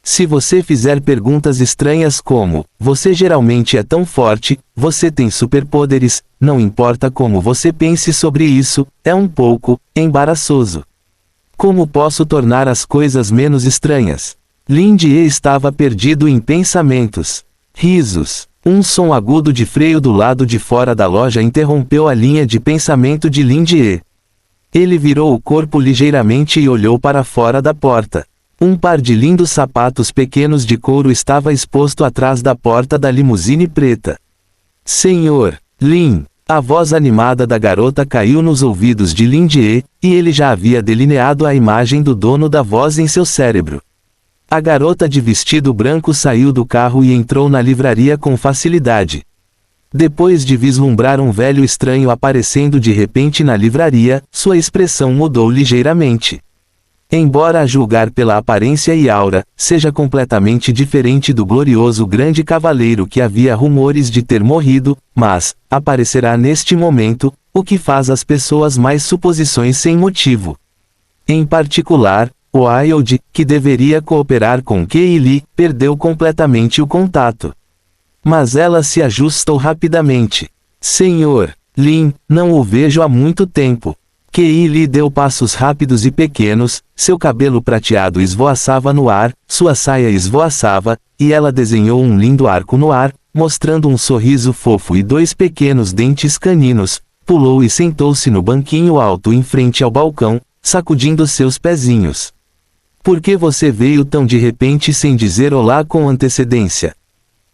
Se você fizer perguntas estranhas como, você geralmente é tão forte, você tem superpoderes, não importa como você pense sobre isso, é um pouco embaraçoso. Como posso tornar as coisas menos estranhas? Lin-Die estava perdido em pensamentos. Risos. Um som agudo de freio do lado de fora da loja interrompeu a linha de pensamento de Lindier. Ele virou o corpo ligeiramente e olhou para fora da porta. Um par de lindos sapatos pequenos de couro estava exposto atrás da porta da limusine preta. Senhor Lin! A voz animada da garota caiu nos ouvidos de Lindier, e ele já havia delineado a imagem do dono da voz em seu cérebro. A garota de vestido branco saiu do carro e entrou na livraria com facilidade. Depois de vislumbrar um velho estranho aparecendo de repente na livraria, sua expressão mudou ligeiramente. Embora, a julgar pela aparência e aura, seja completamente diferente do glorioso grande cavaleiro que havia rumores de ter morrido, mas aparecerá neste momento, o que faz às pessoas mais suposições sem motivo. Em particular, Wilde, que deveria cooperar com Kaylee, perdeu completamente o contato. Mas ela se ajustou rapidamente. Senhor Lin, não o vejo há muito tempo. Kaylee deu passos rápidos e pequenos, seu cabelo prateado esvoaçava no ar, sua saia esvoaçava, e ela desenhou um lindo arco no ar, mostrando um sorriso fofo e dois pequenos dentes caninos, pulou e sentou-se no banquinho alto em frente ao balcão, sacudindo seus pezinhos. Por que você veio tão de repente sem dizer olá com antecedência?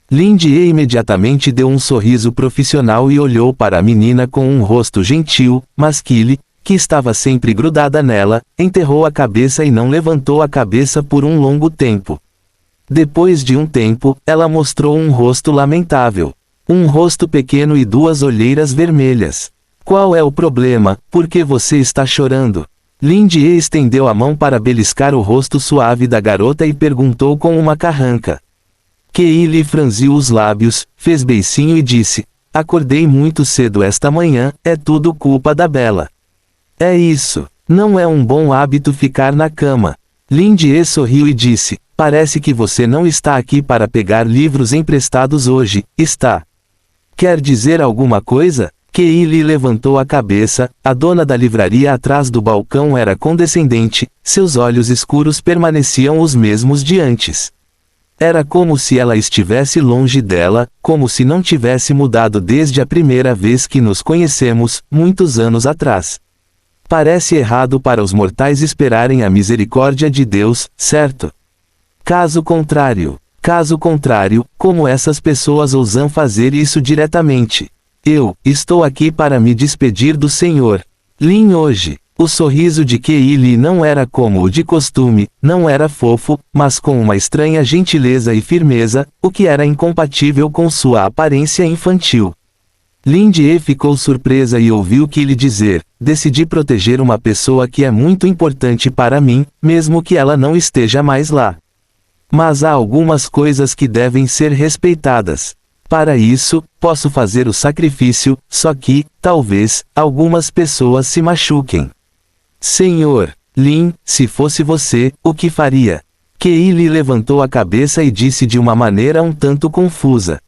Lindier imediatamente deu um sorriso profissional e olhou para a menina com um rosto gentil, mas Killy, que estava sempre grudada nela, enterrou a cabeça e não levantou a cabeça por um longo tempo. Depois de um tempo, ela mostrou um rosto lamentável. Um rosto pequeno e duas olheiras vermelhas. Qual é o problema? Por que você está chorando? Lindier estendeu a mão para beliscar o rosto suave da garota e perguntou com uma carranca. Kaylee franziu os lábios, fez beicinho e disse: acordei muito cedo esta manhã, é tudo culpa da Bella. É isso. Não é um bom hábito ficar na cama. Lindier sorriu e disse: parece que você não está aqui para pegar livros emprestados hoje, está? Quer dizer alguma coisa? Kaylee levantou a cabeça, a dona da livraria atrás do balcão era condescendente, seus olhos escuros permaneciam os mesmos de antes. Era como se ela estivesse longe dela, como se não tivesse mudado desde a primeira vez que nos conhecemos, muitos anos atrás. Parece errado para os mortais esperarem a misericórdia de Deus, certo? Caso contrário, como essas pessoas ousam fazer isso diretamente? Eu estou aqui para me despedir do Sr. Lin hoje. O sorriso de Kaylee não era como o de costume, não era fofo, mas com uma estranha gentileza e firmeza, o que era incompatível com sua aparência infantil. Lindier ficou surpresa e ouviu Killy dizer: decidi proteger uma pessoa que é muito importante para mim, mesmo que ela não esteja mais lá. Mas há algumas coisas que devem ser respeitadas. Para isso, posso fazer o sacrifício, só que, talvez, algumas pessoas se machuquem. Senhor Lin, se fosse você, o que faria? Kaylee levantou a cabeça e disse de uma maneira um tanto confusa.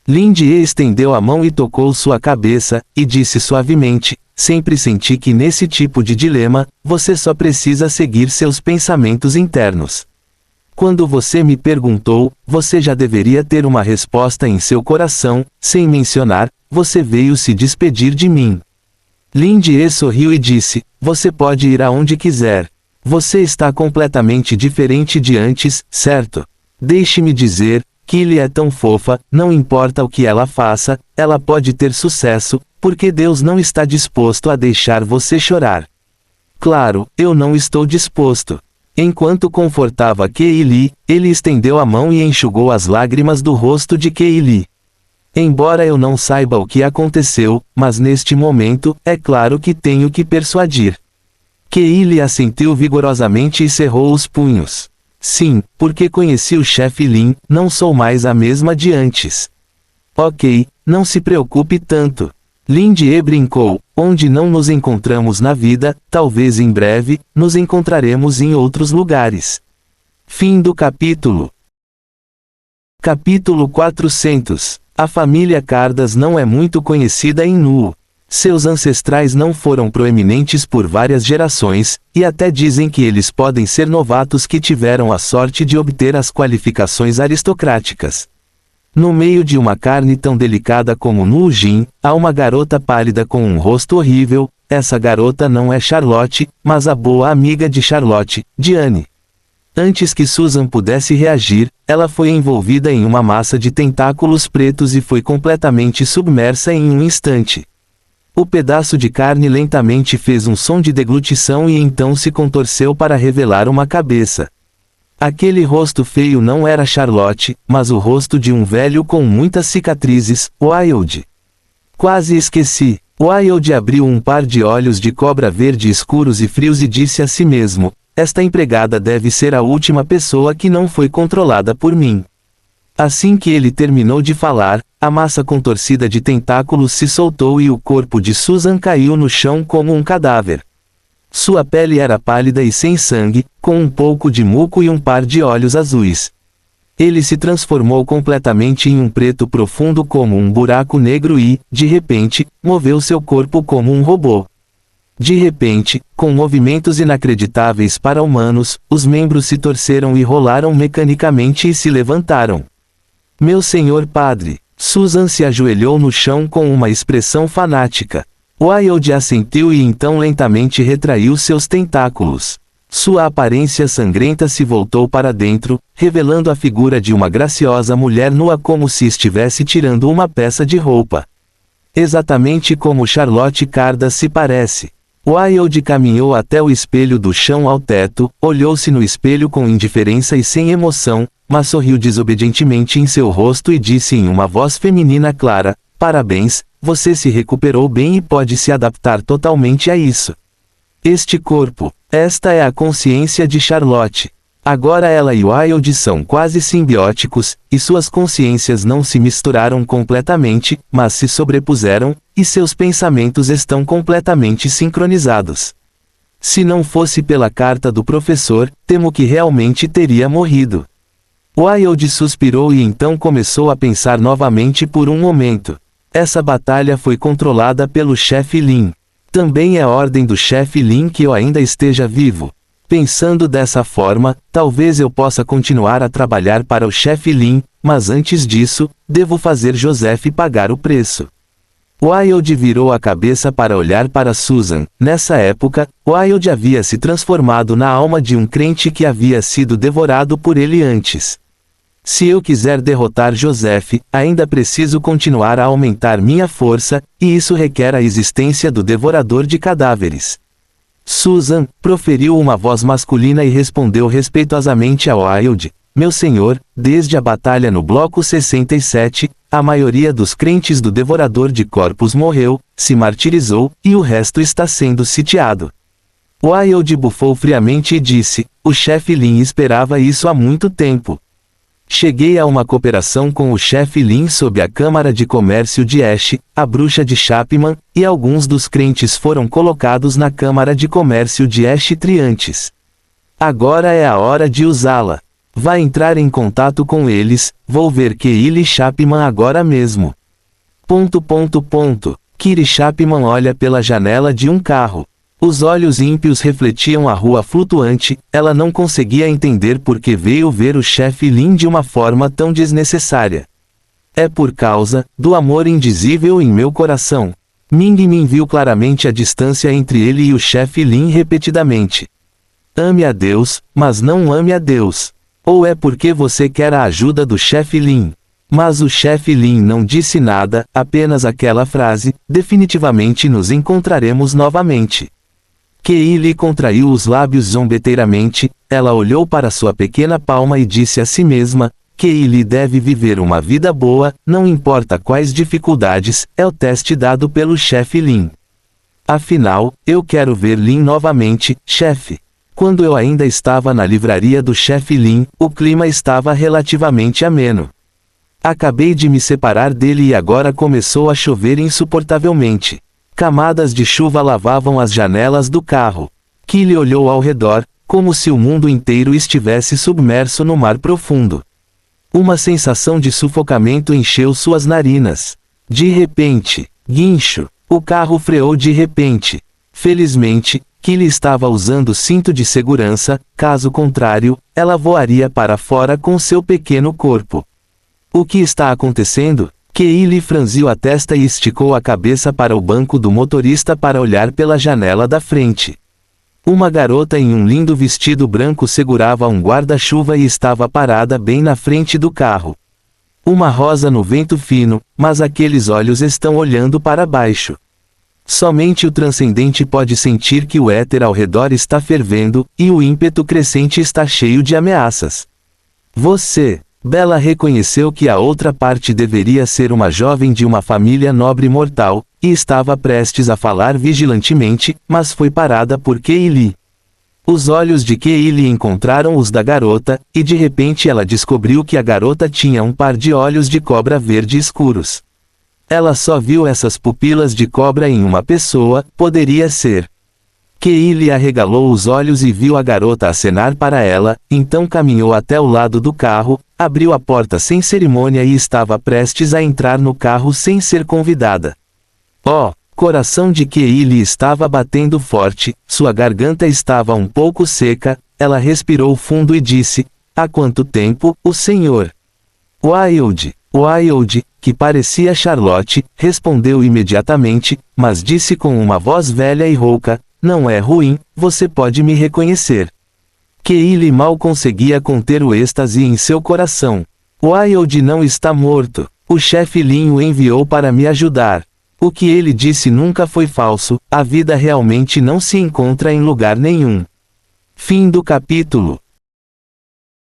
Lindier estendeu a mão e tocou sua cabeça, e disse suavemente: sempre senti que nesse tipo de dilema, você só precisa seguir seus pensamentos internos. Quando você me perguntou, você já deveria ter uma resposta em seu coração, sem mencionar, você veio se despedir de mim. Lindier sorriu e disse: você pode ir aonde quiser. Você está completamente diferente de antes, certo? Deixe-me dizer, Killy é tão fofa, não importa o que ela faça, ela pode ter sucesso, porque Deus não está disposto a deixar você chorar. Claro, eu não estou disposto. Enquanto confortava Kaylee, ele estendeu a mão e enxugou as lágrimas do rosto de Kaylee. Embora eu não saiba o que aconteceu, mas neste momento, é claro que tenho que persuadir. Kaylee assentiu vigorosamente e cerrou os punhos. Sim, porque conheci o chefe Lin, não sou mais a mesma de antes. Ok, não se preocupe tanto. Lindier brincou: onde não nos encontramos na vida, talvez em breve, nos encontraremos em outros lugares. Fim do capítulo. Capítulo 400. A família Cardas não é muito conhecida em Nu. Seus ancestrais não foram proeminentes por várias gerações, e até dizem que eles podem ser novatos que tiveram a sorte de obter as qualificações aristocráticas. No meio de uma carne tão delicada como no Jin, há uma garota pálida com um rosto horrível. Essa garota não é Charlotte, mas a boa amiga de Charlotte, Diane. Antes que Susan pudesse reagir, ela foi envolvida em uma massa de tentáculos pretos e foi completamente submersa em um instante. O pedaço de carne lentamente fez um som de deglutição e então se contorceu para revelar uma cabeça. Aquele rosto feio não era Charlotte, mas o rosto de um velho com muitas cicatrizes, Wilde. Quase esqueci. Wilde abriu um par de olhos de cobra verde escuros e frios e disse a si mesmo: esta empregada deve ser a última pessoa que não foi controlada por mim. Assim que ele terminou de falar, a massa contorcida de tentáculos se soltou e o corpo de Susan caiu no chão como um cadáver. Sua pele era pálida e sem sangue, com um pouco de muco e um par de olhos azuis. Ele se transformou completamente em um preto profundo como um buraco negro e, de repente, moveu seu corpo como um robô. De repente, com movimentos inacreditáveis para humanos, os membros se torceram e rolaram mecanicamente e se levantaram. Meu senhor padre! Susan se ajoelhou no chão com uma expressão fanática. Wilde assentiu e então lentamente retraiu seus tentáculos. Sua aparência sangrenta se voltou para dentro, revelando a figura de uma graciosa mulher nua como se estivesse tirando uma peça de roupa. Exatamente como Charlotte Cardas se parece. Wilde caminhou até o espelho do chão ao teto, olhou-se no espelho com indiferença e sem emoção, mas sorriu desobedientemente em seu rosto e disse em uma voz feminina clara: parabéns, você se recuperou bem e pode se adaptar totalmente a isso. Este corpo, esta é a consciência de Charlotte. Agora ela e Wilde são quase simbióticos, e suas consciências não se misturaram completamente, mas se sobrepuseram, e seus pensamentos estão completamente sincronizados. Se não fosse pela carta do professor, temo que realmente teria morrido. Wilde suspirou e então começou a pensar novamente por um momento. Essa batalha foi controlada pelo chefe Lin. Também é ordem do chefe Lin que eu ainda esteja vivo. Pensando dessa forma, talvez eu possa continuar a trabalhar para o chefe Lin, mas antes disso, devo fazer Joseph pagar o preço. Wilde virou a cabeça para olhar para Susan. Nessa época, Wilde havia se transformado na alma de um crente que havia sido devorado por ele antes. Se eu quiser derrotar Joseph, ainda preciso continuar a aumentar minha força, e isso requer a existência do devorador de cadáveres. Susan, proferiu uma voz masculina e respondeu respeitosamente a Wilde: meu senhor, desde a batalha no bloco 67, a maioria dos crentes do devorador de corpos morreu, se martirizou, e o resto está sendo sitiado. Wilde bufou friamente e disse: o chefe Lin esperava isso há muito tempo. Cheguei a uma cooperação com o chefe Lin sob a Câmara de Comércio de Ash, a bruxa de Chapman, e alguns dos crentes foram colocados na Câmara de Comércio de Ash Triantes. Agora é a hora de usá-la. Vá entrar em contato com eles, vou ver Keili Chapman agora mesmo. Kiri Chapman olha pela janela de um carro. Os olhos ímpios refletiam a rua flutuante, ela não conseguia entender por que veio ver o chefe Lin de uma forma tão desnecessária. É por causa do amor indizível em meu coração. Ming Min viu claramente a distância entre ele e o chefe Lin repetidamente. Ame a Deus, mas não ame a Deus. Ou é porque você quer a ajuda do chefe Lin? Mas o chefe Lin não disse nada, apenas aquela frase: definitivamente nos encontraremos novamente. Keili contraiu os lábios zombeteiramente, ela olhou para sua pequena palma e disse a si mesma: Keili deve viver uma vida boa, não importa quais dificuldades, é o teste dado pelo chefe Lin. Afinal, eu quero ver Lin novamente, chefe. Quando eu ainda estava na livraria do chefe Lin, o clima estava relativamente ameno. Acabei de me separar dele e agora começou a chover insuportavelmente. Camadas de chuva lavavam as janelas do carro. Keili olhou ao redor, como se o mundo inteiro estivesse submerso no mar profundo. Uma sensação de sufocamento encheu suas narinas. De repente, guincho. O carro freou de repente. Felizmente, Keili estava usando cinto de segurança, caso contrário, ela voaria para fora com seu pequeno corpo. O que está acontecendo? Keili franziu a testa e esticou a cabeça para o banco do motorista para olhar pela janela da frente. Uma garota em um lindo vestido branco segurava um guarda-chuva e estava parada bem na frente do carro. Uma rosa no vento fino, mas aqueles olhos estão olhando para baixo. Somente o transcendente pode sentir que o éter ao redor está fervendo, e o ímpeto crescente está cheio de ameaças. Você, Bela reconheceu que a outra parte deveria ser uma jovem de uma família nobre mortal, e estava prestes a falar vigilantemente, mas foi parada por Keili. Os olhos de Keili encontraram os da garota, e de repente ela descobriu que a garota tinha um par de olhos de cobra verde escuros. Ela só viu essas pupilas de cobra em uma pessoa, poderia ser. Keili arregalou os olhos e viu a garota acenar para ela, então caminhou até o lado do carro, abriu a porta sem cerimônia e estava prestes a entrar no carro sem ser convidada. Oh! Coração de Keili estava batendo forte, sua garganta estava um pouco seca, ela respirou fundo e disse, há quanto tempo, o senhor? Wilde, que parecia Charlotte, respondeu imediatamente, mas disse com uma voz velha e rouca, não é ruim, você pode me reconhecer. Keili mal conseguia conter o êxtase em seu coração. Wilde não está morto, o chefe Lin o enviou para me ajudar. O que ele disse nunca foi falso, a vida realmente não se encontra em lugar nenhum. Fim do capítulo.